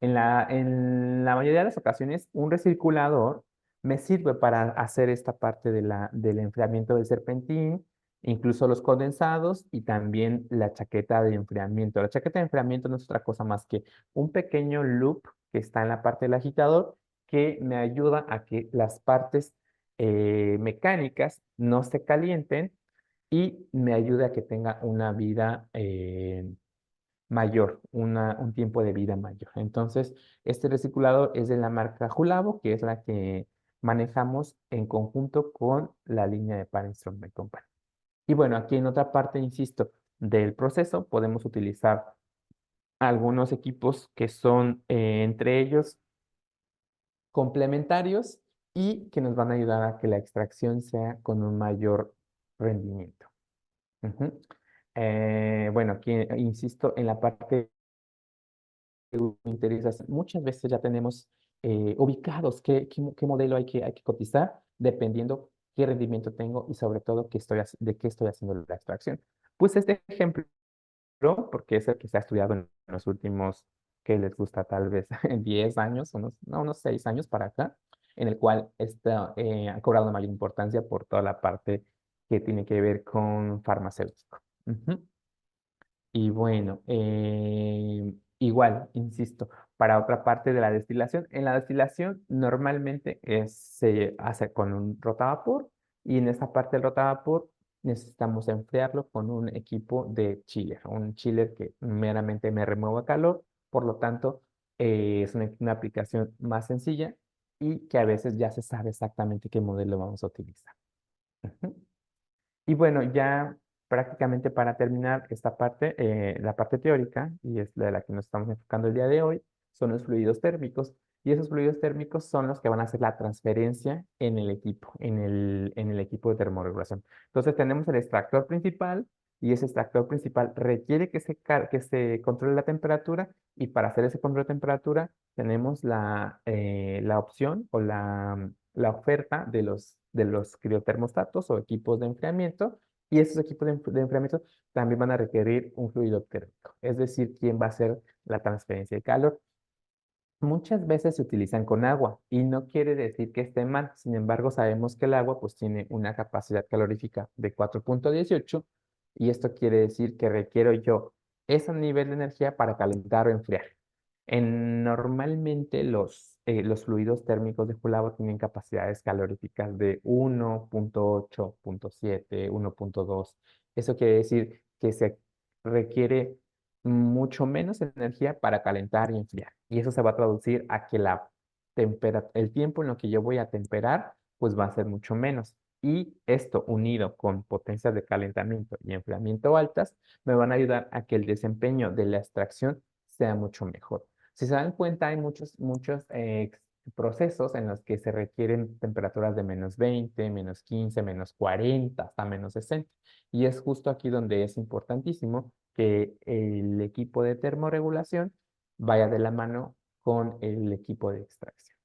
Speaker 1: En la mayoría de las ocasiones, un recirculador me sirve para hacer esta parte del enfriamiento del serpentín, incluso los condensados y también la chaqueta de enfriamiento. La chaqueta de enfriamiento no es otra cosa más que un pequeño loop que está en la parte del agitador que me ayuda a que las partes mecánicas no se calienten y me ayuda a que tenga una vida mayor, un tiempo de vida mayor. Entonces, este recirculador es de la marca Julabo, que es la que manejamos en conjunto con la línea de Par Instrument Company. Y bueno, aquí en otra parte, insisto, del proceso podemos utilizar algunos equipos que son entre ellos complementarios y que nos van a ayudar a que la extracción sea con un mayor rendimiento. Ujú. Bueno, aquí insisto en la parte interesas. Muchas veces ya tenemos ubicados qué modelo hay que cotizar, dependiendo qué rendimiento tengo y sobre todo de qué estoy haciendo la extracción. Pues este ejemplo, porque es el que se ha estudiado en los últimos que les gusta tal vez en 10 años, no, unos 6 años para acá, en el cual ha cobrado mayor importancia por toda la parte que tiene que ver con farmacéutico. Ujú. Y bueno, igual, insisto, para otra parte de la destilación, en la destilación normalmente se hace con un rotavapor y en esa parte del rotavapor necesitamos enfriarlo con un equipo de chiller, un chiller que meramente me remueva calor, por lo tanto es una aplicación más sencilla y que a veces ya se sabe exactamente qué modelo vamos a utilizar. Ujú. Y bueno, ya prácticamente para terminar esta parte, la parte teórica, y es la de la que nos estamos enfocando el día de hoy, son los fluidos térmicos. Y esos fluidos térmicos son los que van a hacer la transferencia en el equipo, en el equipo de termorregulación. Entonces tenemos el extractor principal y ese extractor principal requiere que se controle la temperatura y para hacer ese control de temperatura tenemos la opción o la oferta de los criotermostatos o equipos de enfriamiento y esos equipos de enfriamiento también van a requerir un fluido térmico, es decir, quién va a hacer la transferencia de calor. Muchas veces se utilizan con agua y no quiere decir que esté mal. Sin embargo, sabemos que el agua pues tiene una capacidad calorífica de 4,18 y esto quiere decir que requiero yo ese nivel de energía para calentar o enfriar. Normalmente los fluidos térmicos de Julavo tienen capacidades caloríficas de 1,8, 1,7, 1,2. Eso quiere decir que se requiere mucho menos energía para calentar y enfriar. Y eso se va a traducir a que el tiempo en lo que yo voy a temperar, pues va a ser mucho menos. Y esto unido con potencias de calentamiento y enfriamiento altas, me van a ayudar a que el desempeño de la extracción sea mucho mejor. Si se dan cuenta, hay muchos procesos en los que se requieren temperaturas de -20, -15, -40, hasta -60. Y es justo aquí donde es importantísimo que el equipo de termorregulación vaya de la mano con el equipo de extracción.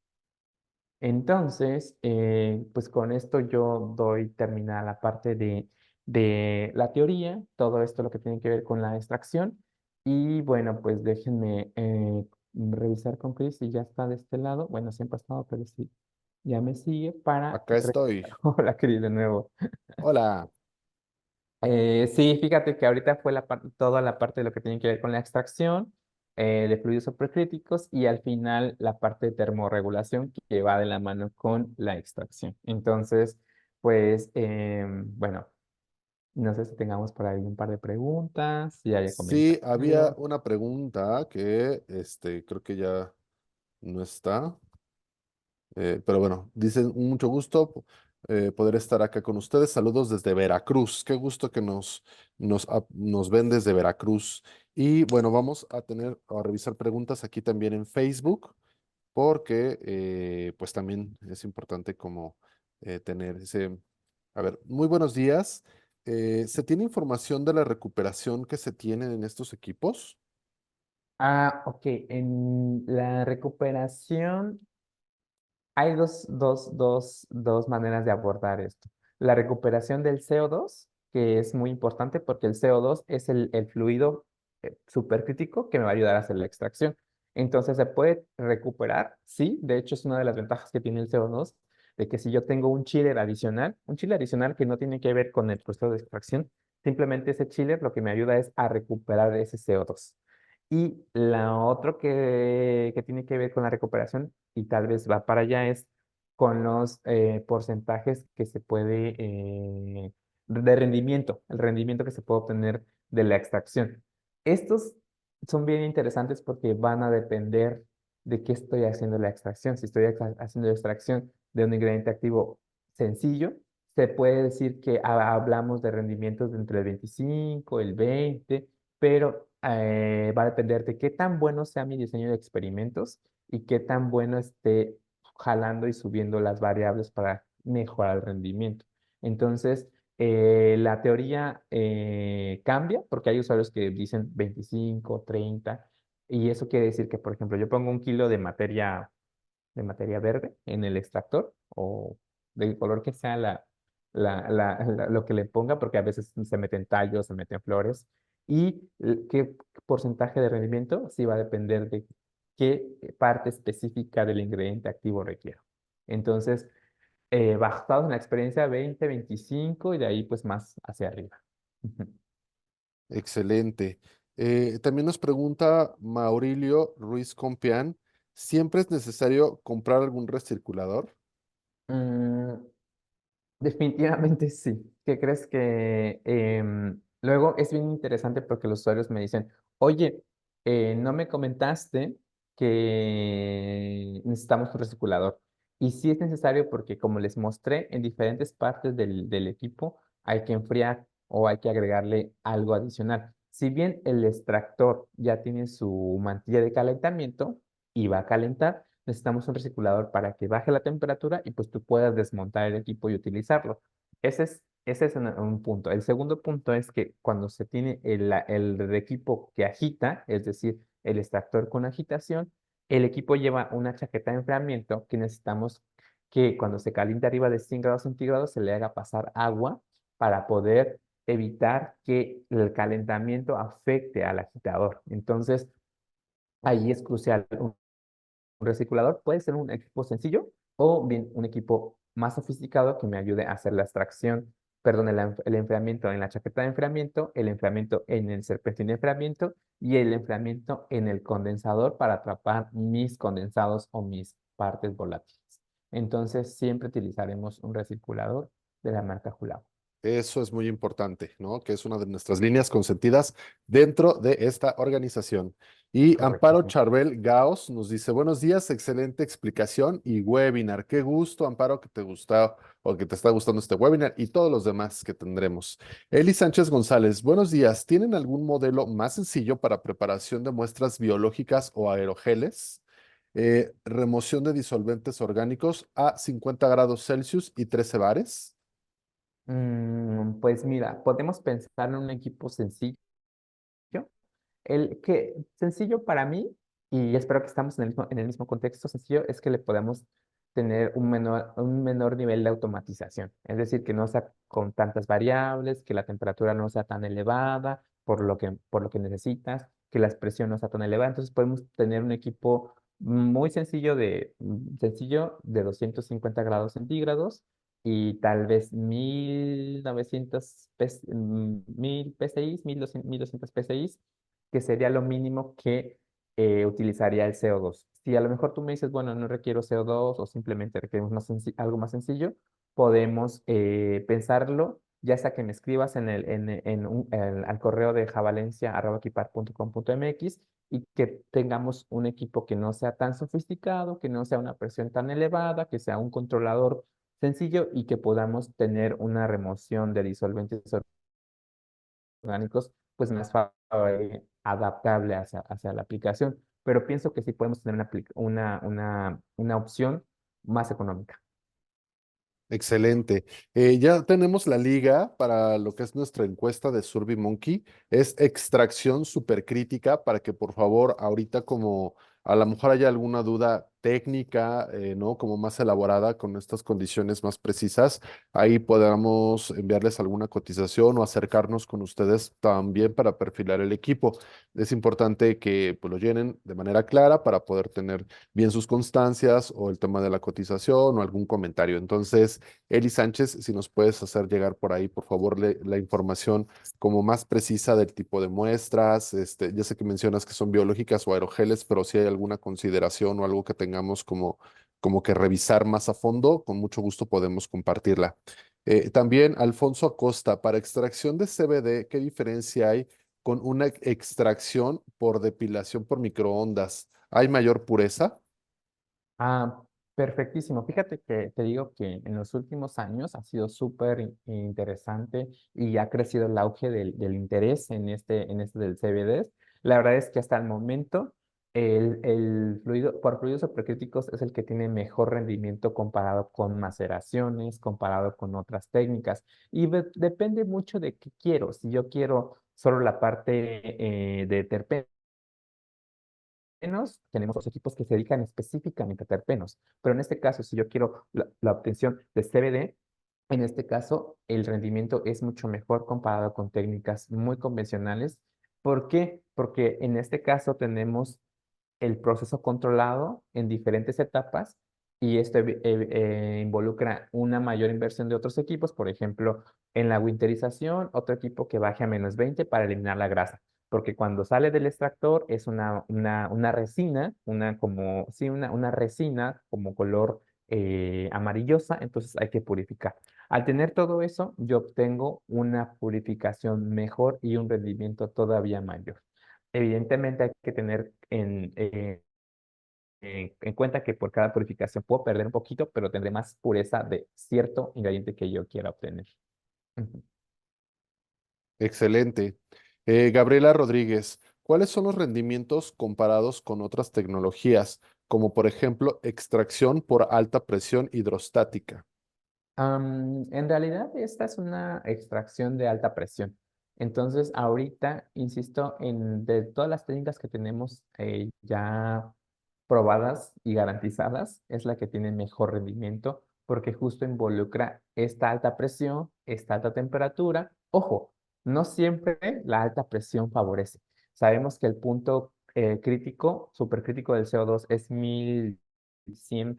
Speaker 1: Entonces, pues con esto yo doy terminada la parte de la teoría, todo esto lo que tiene que ver con la extracción. Y bueno, pues déjenme revisar con Chris si ya está de este lado. Bueno, siempre ha estado, pero sí, ya me sigue para
Speaker 2: Acá estoy.
Speaker 1: Hola, Chris, de nuevo.
Speaker 2: Hola.
Speaker 1: Sí, fíjate que ahorita fue toda la parte de lo que tiene que ver con la extracción de fluidos supercríticos y al final la parte de termorregulación que va de la mano con la extracción. Entonces, pues, bueno, no sé si tengamos por ahí un par de preguntas, si hay
Speaker 2: Sí, había
Speaker 1: comentarios.
Speaker 2: una pregunta que creo que ya no está. Pero bueno, dicen mucho gusto poder estar acá con ustedes. Saludos desde Veracruz. Qué gusto que nos ven desde Veracruz. Y bueno, vamos a revisar preguntas aquí también en Facebook, porque pues también es importante como tener ese... A ver, muy buenos días. ¿Se tiene información de la recuperación que se tiene en estos equipos?
Speaker 1: Ok, en la recuperación hay dos maneras de abordar esto. La recuperación del CO2, que es muy importante porque el CO2 es el fluido supercrítico que me va a ayudar a hacer la extracción. Entonces, ¿se puede recuperar? Sí, de hecho es una de las ventajas que tiene el CO2, de que si yo tengo un chiller adicional que no tiene que ver con el proceso de extracción, simplemente ese chiller lo que me ayuda es a recuperar ese CO2. Y la otra que tiene que ver con la recuperación, y tal vez va para allá, es con los porcentajes que se puede, de rendimiento, el rendimiento que se puede obtener de la extracción. Estos son bien interesantes porque van a depender de qué estoy haciendo la extracción. Si estoy haciendo la extracción de un ingrediente activo sencillo, se puede decir que hablamos de rendimientos de entre el 25, el 20, pero va a depender de qué tan bueno sea mi diseño de experimentos y qué tan bueno esté jalando y subiendo las variables para mejorar el rendimiento. Entonces, la teoría cambia porque hay usuarios que dicen 25, 30, y eso quiere decir que, por ejemplo, yo pongo 1 kilo de materia verde en el extractor o del color que sea lo que le ponga, porque a veces se meten tallos, se meten flores. y qué porcentaje de rendimiento sí va a depender de qué parte específica del ingrediente activo requiero. Entonces, basados en la experiencia 20, 25 y de ahí pues más hacia arriba. Ujú.
Speaker 2: Excelente. También nos pregunta Maurilio Ruiz Compián, ¿siempre es necesario comprar algún recirculador?
Speaker 1: Mm, Definitivamente sí. ¿Qué crees que luego es bien interesante porque los usuarios me dicen, oye, no me comentaste que necesitamos un recirculador? Y sí es necesario porque como les mostré, en diferentes partes del equipo hay que enfriar o hay que agregarle algo adicional. Si bien el extractor ya tiene su mantilla de calentamiento y va a calentar, necesitamos un recirculador para que baje la temperatura y pues tú puedas desmontar el equipo y utilizarlo. Ese es un punto. El segundo punto es que cuando se tiene el equipo que agita, es decir, el extractor con agitación, el equipo lleva una chaqueta de enfriamiento que necesitamos que cuando se caliente arriba de 100 grados centígrados se le haga pasar agua para poder evitar que el calentamiento afecte al agitador. Entonces, ahí es crucial un recirculador. Puede ser un equipo sencillo o bien un equipo más sofisticado que me ayude a hacer la extracción, perdón, el enfriamiento en la chaqueta de enfriamiento, el enfriamiento en el serpentín de enfriamiento y el enfriamiento en el condensador para atrapar mis condensados o mis partes volátiles. Entonces, siempre utilizaremos un recirculador de la marca Hulao.
Speaker 2: Eso es muy importante, ¿no? Que es una de nuestras líneas consentidas dentro de esta organización. Y Amparo
Speaker 1: Correctísimo.
Speaker 2: Charbel Gaos nos dice, buenos días, excelente explicación y webinar. Qué gusto, Amparo, que te gusta o que te está gustando este webinar y todos los demás que tendremos. Eli Sánchez González, buenos días. ¿Tienen algún modelo más sencillo para preparación de muestras biológicas o aerogeles? Remoción de disolventes orgánicos a 50 grados Celsius y 13 bares.
Speaker 1: Pues mira, podemos pensar en un equipo sencillo. El que sencillo para mí, y espero que estamos en el mismo contexto, sencillo es que le podamos tener un menor nivel de automatización. Es decir, que no sea con tantas variables, que la temperatura no sea tan elevada por lo que necesitas, que la expresión no sea tan elevada. Entonces podemos tener un equipo muy sencillo de 250 grados centígrados y tal vez 1900 1000 PSI, 1200 PSI, que sería lo mínimo que utilizaría el CO2. Si a lo mejor tú me dices, bueno, no requiero CO2 o simplemente requerimos algo más sencillo, podemos pensarlo, ya sea que me escribas al correo de javalencia@equipar.com.mx y que tengamos un equipo que no sea tan sofisticado, que no sea una presión tan elevada, que sea un controlador sencillo y que podamos tener una remoción de disolventes orgánicos, pues más adaptable hacia la aplicación. Pero pienso que sí podemos tener una opción más económica.
Speaker 2: Excelente. Ya tenemos la liga para lo que es nuestra encuesta de SurveyMonkey. Es extracción supercrítica para que por favor ahorita como a lo mejor haya alguna duda técnica, ¿no? Como más elaborada con estas condiciones más precisas, ahí podamos enviarles alguna cotización o acercarnos con ustedes también para perfilar el equipo. Es importante que pues, lo llenen de manera clara para poder tener bien sus constancias o el tema de la cotización o algún comentario. Entonces, Eli Sánchez, si nos puedes hacer llegar por ahí, por favor, la información como más precisa del tipo de muestras. Ya sé que mencionas que son biológicas o aerogeles, pero si hay alguna consideración o algo que tengamos como que revisar más a fondo, con mucho gusto podemos compartirla. También Alfonso Acosta, para extracción de CBD, ¿qué diferencia hay con una extracción por depilación por microondas? ¿Hay mayor pureza?
Speaker 1: Ah, perfectísimo. Fíjate que te digo que en los últimos años ha sido súper interesante y ha crecido el auge del interés en este del CBD. La verdad es que hasta el momento el fluido, por fluidos supercríticos es el que tiene mejor rendimiento comparado con maceraciones, comparado con otras técnicas. Y depende mucho de qué quiero. Si yo quiero solo la parte de terpenos, tenemos los equipos que se dedican específicamente a terpenos, pero en este caso, si yo quiero la obtención de CBD, en este caso el rendimiento es mucho mejor comparado con técnicas muy convencionales ¿Por qué? Porque en este caso tenemos el proceso controlado en diferentes etapas y esto involucra una mayor inversión de otros equipos, por ejemplo, en la winterización, otro equipo que baje a -20 para eliminar la grasa, porque cuando sale del extractor es una resina, sí, una resina como color amarillosa, entonces hay que purificar. Al tener todo eso, yo obtengo una purificación mejor y un rendimiento todavía mayor. Evidentemente hay que tener en cuenta que por cada purificación puedo perder un poquito, pero tendré más pureza de cierto ingrediente que yo quiera obtener. Ujú.
Speaker 2: Excelente. Gabriela Rodríguez, ¿cuáles son los rendimientos comparados con otras tecnologías, como por ejemplo extracción por alta presión hidrostática?
Speaker 1: En realidad, esta es una extracción de alta presión. Entonces, ahorita, insisto, de todas las técnicas que tenemos ya probadas y garantizadas, es la que tiene mejor rendimiento porque justo involucra esta alta presión, esta alta temperatura. Ojo, no siempre la alta presión favorece. Sabemos que el punto crítico, supercrítico del CO2 es 1100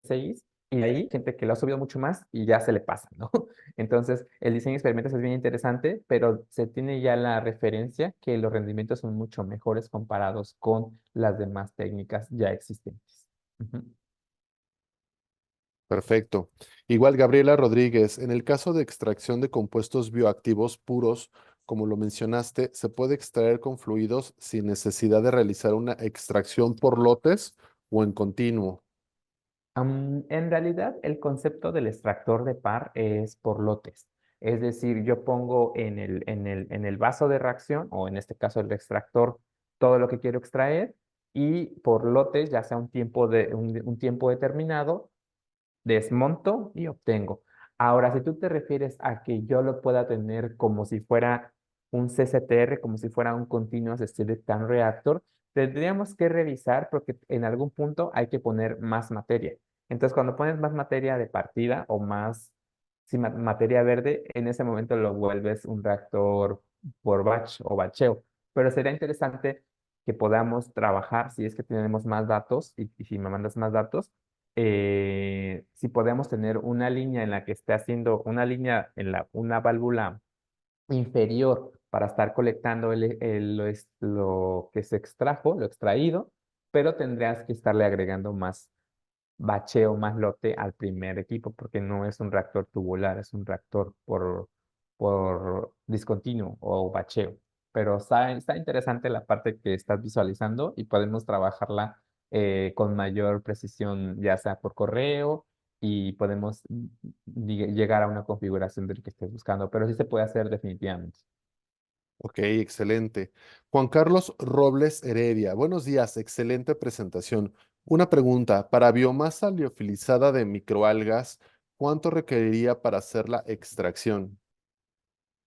Speaker 1: PSI y de ahí hay gente que lo ha subido mucho más y ya se le pasa, ¿no? Entonces, el diseño de experimentos es bien interesante, pero se tiene ya la referencia que los rendimientos son mucho mejores comparados con las demás técnicas ya existentes. Ujú.
Speaker 2: Perfecto. Igual, Gabriela Rodríguez, en el caso de extracción de compuestos bioactivos puros, como lo mencionaste, ¿se puede extraer con fluidos sin necesidad de realizar una extracción por lotes o en continuo?
Speaker 1: En realidad, el concepto del extractor de par es por lotes. Es decir, yo pongo en el vaso de reacción, o en este caso el extractor, todo lo que quiero extraer, y por lotes, ya sea un tiempo determinado, desmonto y obtengo. Ahora, si tú te refieres a que yo lo pueda tener como si fuera un CCTR, como si fuera un Continuous Steady Time Reactor, tendríamos que revisar porque en algún punto hay que poner más materia. Entonces, cuando pones más materia de partida o más sí, materia verde, en ese momento lo vuelves un reactor por batch o bacheo. Pero sería interesante que podamos trabajar, si es que tenemos más datos y si me mandas más datos, si podemos tener una línea en la que esté haciendo una línea una válvula inferior para estar colectando lo que se extrajo, lo extraído, pero tendrías que estarle agregando más bacheo, más lote al primer equipo, porque no es un reactor tubular, es un reactor por discontinuo o bacheo. Pero está interesante la parte que estás visualizando y podemos trabajarla con mayor precisión, ya sea por correo y podemos llegar a una configuración del que estés buscando, pero sí se puede hacer definitivamente.
Speaker 2: Ok, excelente. Juan Carlos Robles Heredia, buenos días, excelente presentación. Una pregunta, para biomasa liofilizada de microalgas, ¿cuánto requeriría para hacer la extracción?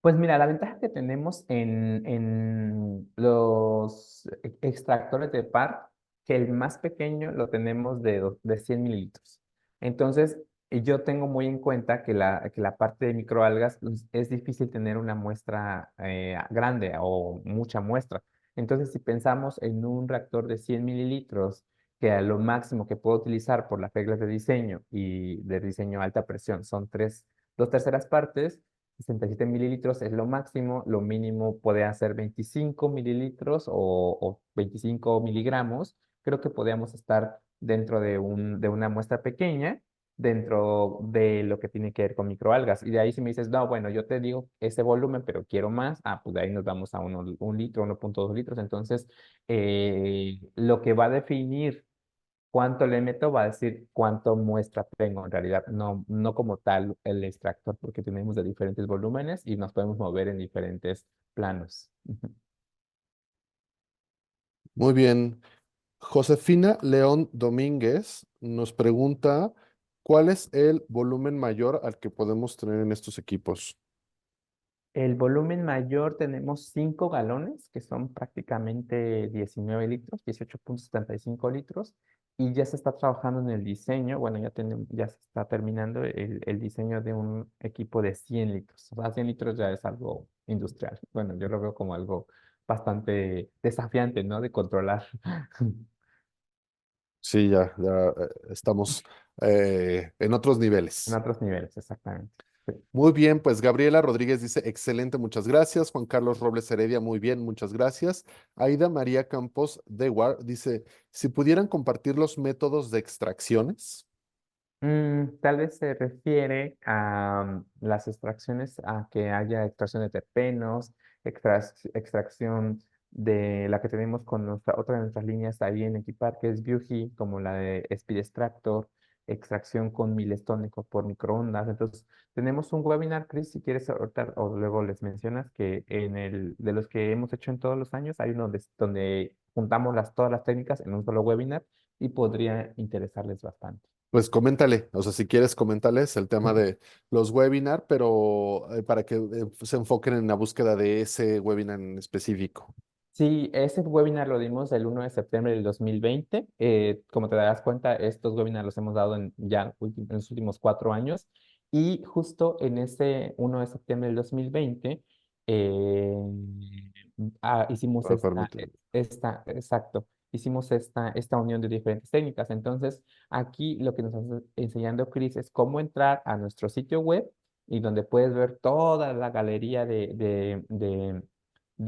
Speaker 1: Pues mira, la ventaja que tenemos en los extractores de par, que el más pequeño lo tenemos de 100 mililitros. Entonces, yo tengo muy en cuenta que la parte de microalgas pues, es difícil tener una muestra grande o mucha muestra. Entonces, si pensamos en un reactor de 100 mililitros, que a lo máximo que puedo utilizar por las reglas de diseño y de diseño a alta presión son dos terceras partes, 67 mililitros es lo máximo, lo mínimo puede hacer 25 mililitros o 25 miligramos. Creo que podríamos estar dentro de una muestra pequeña, dentro de lo que tiene que ver con microalgas. Y de ahí si me dices, no, bueno, yo te digo ese volumen, pero quiero más, pues de ahí nos vamos a un litro, 1,2 litros. Entonces, lo que va a definir cuánto le meto va a decir cuánto muestra tengo en realidad, no como tal el extractor, porque tenemos de diferentes volúmenes y nos podemos mover en diferentes planos. Ujú.
Speaker 2: Muy bien. Josefina León Domínguez nos pregunta, ¿cuál es el volumen mayor al que podemos tener en estos equipos?
Speaker 1: El volumen mayor tenemos 5 galones, que son prácticamente 19 litros, 18,75 litros, y ya se está trabajando en el diseño, bueno, ya se está terminando el diseño de un equipo de 100 litros. O sea, 100 litros ya es algo industrial. Bueno, yo lo veo como algo bastante desafiante, ¿no? De controlar
Speaker 2: Sí, ya estamos en otros
Speaker 1: en
Speaker 2: niveles.
Speaker 1: otros niveles, exactamente. Sí.
Speaker 2: Muy bien, pues Gabriela Rodríguez dice, excelente, muchas gracias. Juan Carlos Robles Heredia, muy bien, muchas gracias. Aida María Campos de dice, si pudieran compartir los métodos de extracciones.
Speaker 1: Tal vez se refiere a las extracciones, a que haya extracción de terpenos, extracción de la que tenemos con otra de nuestras líneas ahí en Equipar, que es Beauty, como la de Speed Extractor, extracción con milestónico por microondas. Entonces, tenemos un webinar, Chris, si quieres ahorita o luego les mencionas que de los que hemos hecho en todos los años, hay uno donde juntamos todas las técnicas en un solo webinar y podría interesarles bastante.
Speaker 2: Pues coméntale, o sea, si quieres, coméntales el tema de los webinar, pero para que se enfoquen en la búsqueda de ese webinar en específico.
Speaker 1: Sí, ese webinar lo dimos el 1 de septiembre del 2020. Como te darás cuenta, estos webinars los hemos dado en los últimos 4 años. Y justo en ese 1 de septiembre del 2020 eh, hicimos
Speaker 2: Permíteme.
Speaker 1: exacto, hicimos esta unión de diferentes técnicas. Entonces, aquí lo que nos está enseñando Chris es cómo entrar a nuestro sitio web y donde puedes ver toda la galería de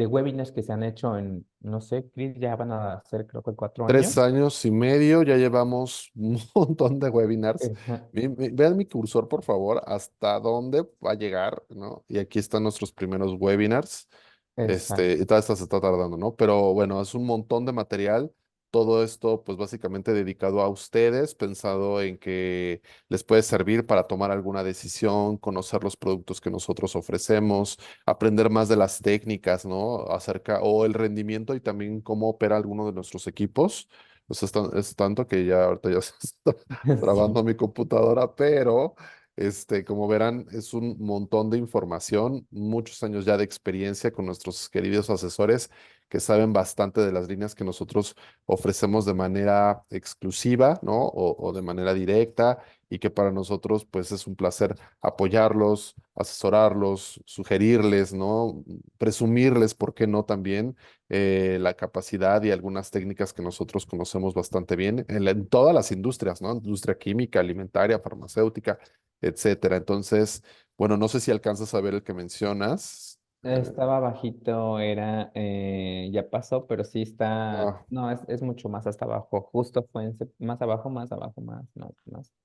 Speaker 1: webinars que se han hecho en, no sé, Chris, ya van a ser creo que 4 años.
Speaker 2: 3 años y medio, ya llevamos un montón de webinars.
Speaker 1: Ajá,
Speaker 2: Vean mi cursor, por favor, hasta dónde va a llegar, ¿no? Y aquí están nuestros primeros webinars.
Speaker 1: exacto.
Speaker 2: Y todo esto se está tardando, ¿no? Pero bueno, es un montón de material. Todo esto, pues básicamente dedicado a ustedes, pensado en que les puede servir para tomar alguna decisión, conocer los productos que nosotros ofrecemos, aprender más de las técnicas, ¿no? Acerca, o el rendimiento y también cómo opera alguno de nuestros equipos. Pues es tanto que ya ahorita ya se está
Speaker 1: Sí.
Speaker 2: trabando mi computadora, pero como verán, es un montón de información, muchos años ya de experiencia con nuestros queridos asesores que saben bastante de las líneas que nosotros ofrecemos de manera exclusiva, ¿no? O de manera directa y que para nosotros, pues es un placer apoyarlos, asesorarlos, sugerirles, ¿no? Presumirles, ¿por qué no también? La capacidad y algunas técnicas que nosotros conocemos bastante bien en todas las industrias, ¿no? Industria química, alimentaria, farmacéutica, etcétera. Entonces, bueno, no sé si alcanzas a ver el que mencionas.
Speaker 1: Estaba bajito, ya pasó, pero sí está,
Speaker 2: Ah,
Speaker 1: no, es mucho más hasta abajo, justo fue más abajo, más.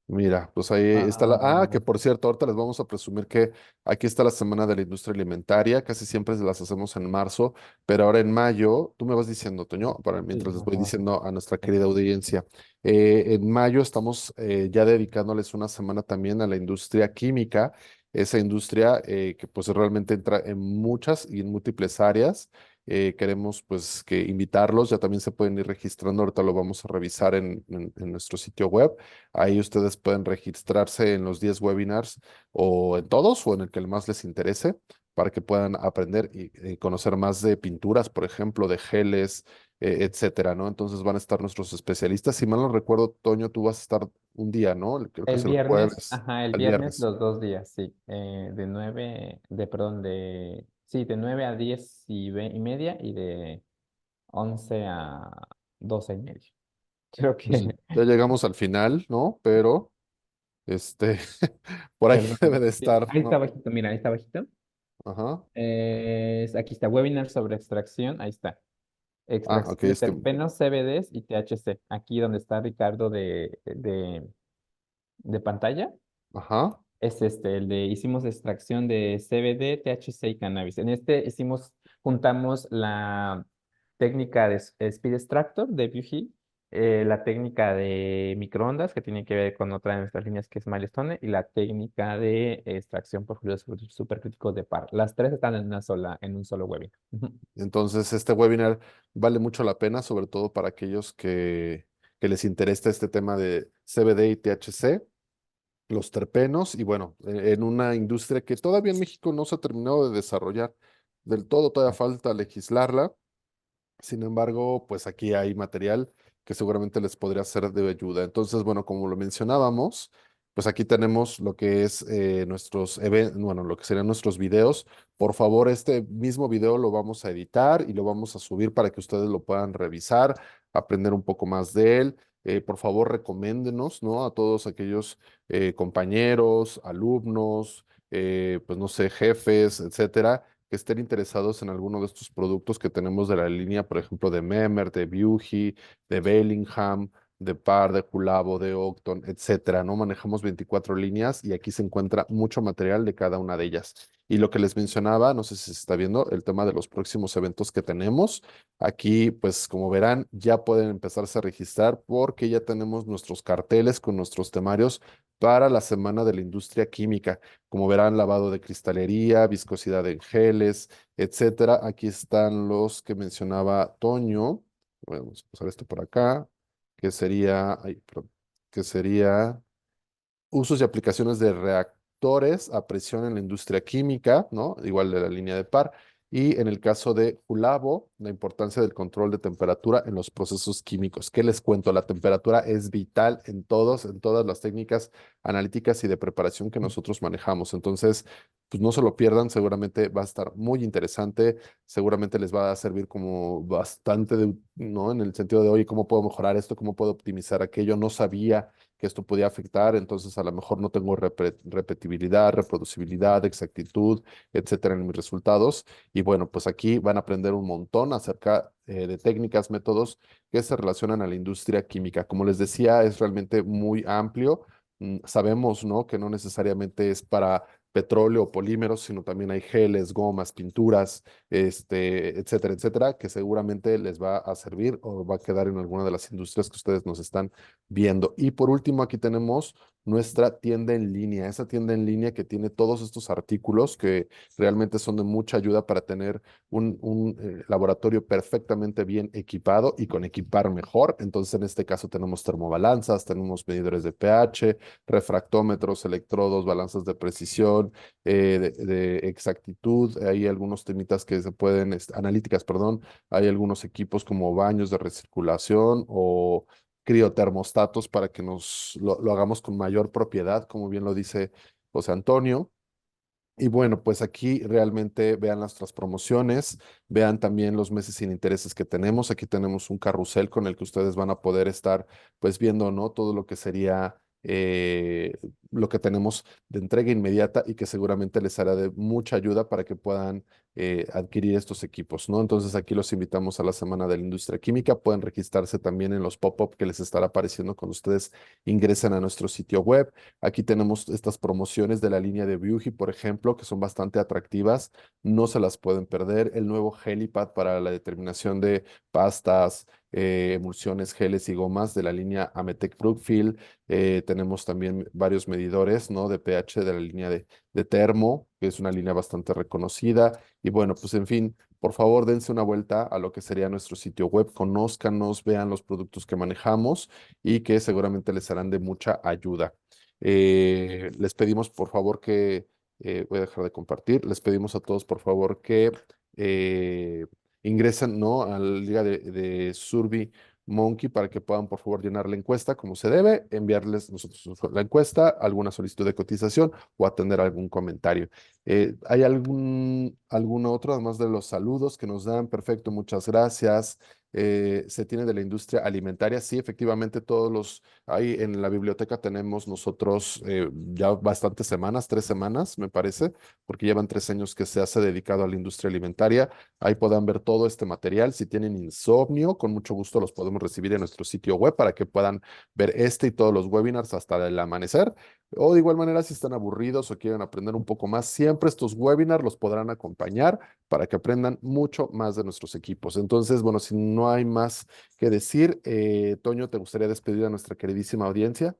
Speaker 2: Mira, pues ahí está la... Ah, que por cierto, ahorita les vamos a presumir que aquí está la Semana de la Industria Alimentaria, casi siempre las hacemos en marzo, pero ahora en mayo, tú me vas diciendo, Toño, para
Speaker 1: Sí,
Speaker 2: mientras les
Speaker 1: por
Speaker 2: voy
Speaker 1: favor.
Speaker 2: diciendo a nuestra querida audiencia, en mayo estamos ya dedicándoles una semana también a la industria química, esa industria que pues realmente entra en muchas y en múltiples áreas. Queremos pues que invitarlos, ya también se pueden ir registrando, ahorita lo vamos a revisar en nuestro sitio web. Ahí ustedes pueden registrarse en los 10 webinars o en todos o en el que más les interese para que puedan aprender y conocer más de pinturas, por ejemplo, de geles, etcétera, ¿no? Entonces van a estar nuestros especialistas. Si mal no recuerdo, Toño, tú vas a estar un día, ¿no? Creo que
Speaker 1: El
Speaker 2: es el
Speaker 1: viernes,
Speaker 2: jueves,
Speaker 1: ajá, el
Speaker 2: el
Speaker 1: viernes
Speaker 2: viernes.
Speaker 1: los 2 días, sí, sí, de 9 a 10 y media y de 11 a 12:30. Creo
Speaker 2: Pues
Speaker 1: que,
Speaker 2: ya llegamos al final, ¿no? Pero, este, por ahí debe
Speaker 1: perdón,
Speaker 2: de
Speaker 1: sí,
Speaker 2: estar,
Speaker 1: ahí está
Speaker 2: ¿no?
Speaker 1: bajito, mira, ahí está bajito.
Speaker 2: Ajá.
Speaker 1: Aquí está, webinar sobre extracción, ahí está.
Speaker 2: Ah, ok,
Speaker 1: Extracción de terpenos, CBDs y THC. Aquí donde está Ricardo de pantalla.
Speaker 2: ajá.
Speaker 1: Es el de hicimos extracción de CBD, THC y cannabis. En este juntamos la técnica de Speed Extractor de Beauty, la técnica de microondas, que tiene que ver con otra de nuestras líneas que es Milestone, y la técnica de extracción por fluidos supercríticos de par. Las tres están en un solo webinar. Ujú.
Speaker 2: Entonces, este webinar vale mucho la pena, sobre todo para aquellos que les interesa este tema de CBD y THC, los terpenos, y bueno, en una industria que todavía en México no se ha terminado de desarrollar del todo, todavía falta legislarla. Sin embargo, pues aquí hay material que seguramente les podría ser de ayuda. Entonces, bueno, como lo mencionábamos, pues aquí tenemos lo que es nuestros eventos, bueno, lo que serían nuestros videos. Por favor, este mismo video lo vamos a editar y lo vamos a subir para que ustedes lo puedan revisar, aprender un poco más de él. Por favor, recomiéndenos, ¿no? A todos aquellos compañeros, alumnos, pues no sé, jefes, etcétera, que estén interesados en alguno de estos productos que tenemos de la línea, por ejemplo, de Memer, de Beauty, de Bellingham, de Par, de Kulabo, de Octon, etcétera, ¿no? Manejamos 24 líneas y aquí se encuentra mucho material de cada una de ellas. Y lo que les mencionaba, no sé si se está viendo, el tema de los próximos eventos que tenemos. Aquí, pues como verán, ya pueden empezarse a registrar porque ya tenemos nuestros carteles con nuestros temarios para la Semana de la Industria Química. Como verán, lavado de cristalería, viscosidad en geles, etcétera. Aquí están los que mencionaba Toño. Bueno, vamos a pasar esto por acá, que sería, ay, perdón, que sería usos y aplicaciones de reactores a presión en la industria química, ¿no? Igual de la línea de par. Y en el caso de Julabo, la importancia del control de temperatura en los procesos químicos. ¿Qué les cuento? La temperatura es vital en todas las técnicas analíticas y de preparación que nosotros manejamos. Entonces, pues no se lo pierdan, seguramente va a estar muy interesante, seguramente les va a servir como bastante, ¿no? En el sentido de, oye, ¿cómo puedo mejorar esto? ¿Cómo puedo optimizar aquello? No sabía que esto podía afectar, entonces a lo mejor no tengo repetibilidad, reproducibilidad, exactitud, etcétera, en mis resultados. Y bueno, pues aquí van a aprender un montón acerca de técnicas, métodos que se relacionan a la industria química. Como les decía, es realmente muy amplio. Sabemos, ¿no? Que no necesariamente es para petróleo o polímeros, sino también hay geles, gomas, pinturas, etcétera, etcétera, que seguramente les va a servir o va a quedar en alguna de las industrias que ustedes nos están viendo. Y por último, aquí tenemos nuestra tienda en línea, esa tienda en línea que tiene todos estos artículos que realmente son de mucha ayuda para tener un laboratorio perfectamente bien equipado y con equipar mejor. Entonces, en este caso tenemos termobalanzas, tenemos medidores de pH, refractómetros, electrodos, balanzas de precisión, de exactitud. Hay algunos temitas que se pueden, analíticas, perdón. Hay algunos equipos como baños de recirculación o criotermostatos para que lo hagamos con mayor propiedad, como bien lo dice José Antonio. Y bueno, pues aquí realmente vean nuestras promociones, vean también los meses sin intereses que tenemos. Aquí tenemos un carrusel con el que ustedes van a poder estar pues viendo, ¿no? Todo lo que sería lo que tenemos de entrega inmediata y que seguramente les hará de mucha ayuda para que puedan adquirir estos equipos, ¿no? Entonces aquí los invitamos a la Semana de la Industria Química. Pueden registrarse también en los pop-up que les estará apareciendo cuando ustedes ingresen a nuestro sitio web. Aquí tenemos estas promociones de la línea de Beauty, por ejemplo, que son bastante atractivas. No se las pueden perder. El nuevo Helipad para la determinación de pastas, emulsiones, geles y gomas de la línea Ametec Brookfield. Tenemos también varios medidores, ¿no? De pH de la línea de Termo, que es una línea bastante reconocida. Y bueno, pues en fin, por favor, dense una vuelta a lo que sería nuestro sitio web, conózcanos, vean los productos que manejamos y que seguramente les serán de mucha ayuda. Les pedimos por favor que, voy a dejar de compartir, les pedimos a todos por favor que eh, ingresen, ¿no? A la liga de Survey Monkey para que puedan por favor llenar la encuesta como se debe, enviarles nosotros la encuesta, alguna solicitud de cotización o atender algún comentario. ¿Hay algún otro, además de los saludos que nos dan? Perfecto, muchas gracias. Se tiene de la industria alimentaria. Sí, efectivamente, todos los ahí en la biblioteca tenemos nosotros ya bastantes semanas, 3 semanas, me parece, porque llevan 3 años que se hace dedicado a la industria alimentaria. Ahí podrán ver todo este material. Si tienen insomnio, con mucho gusto los podemos recibir en nuestro sitio web para que puedan ver este y todos los webinars hasta el amanecer. O de igual manera, si están aburridos o quieren aprender un poco más, siempre estos webinars los podrán acompañar para que aprendan mucho más de nuestros equipos. Entonces, bueno, si no hay más que decir, Toño, ¿te gustaría despedir a nuestra queridísima audiencia?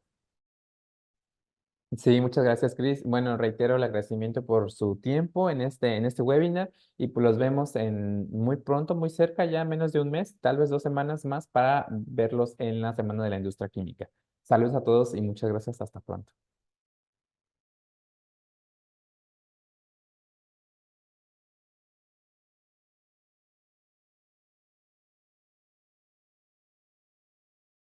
Speaker 1: Sí, muchas gracias, Chris. Bueno, reitero el agradecimiento por su tiempo en este webinar y pues los vemos en muy pronto, muy cerca, ya menos de un mes, tal vez 2 semanas más para verlos en la Semana de la Industria Química. Saludos a todos y muchas gracias. Hasta pronto.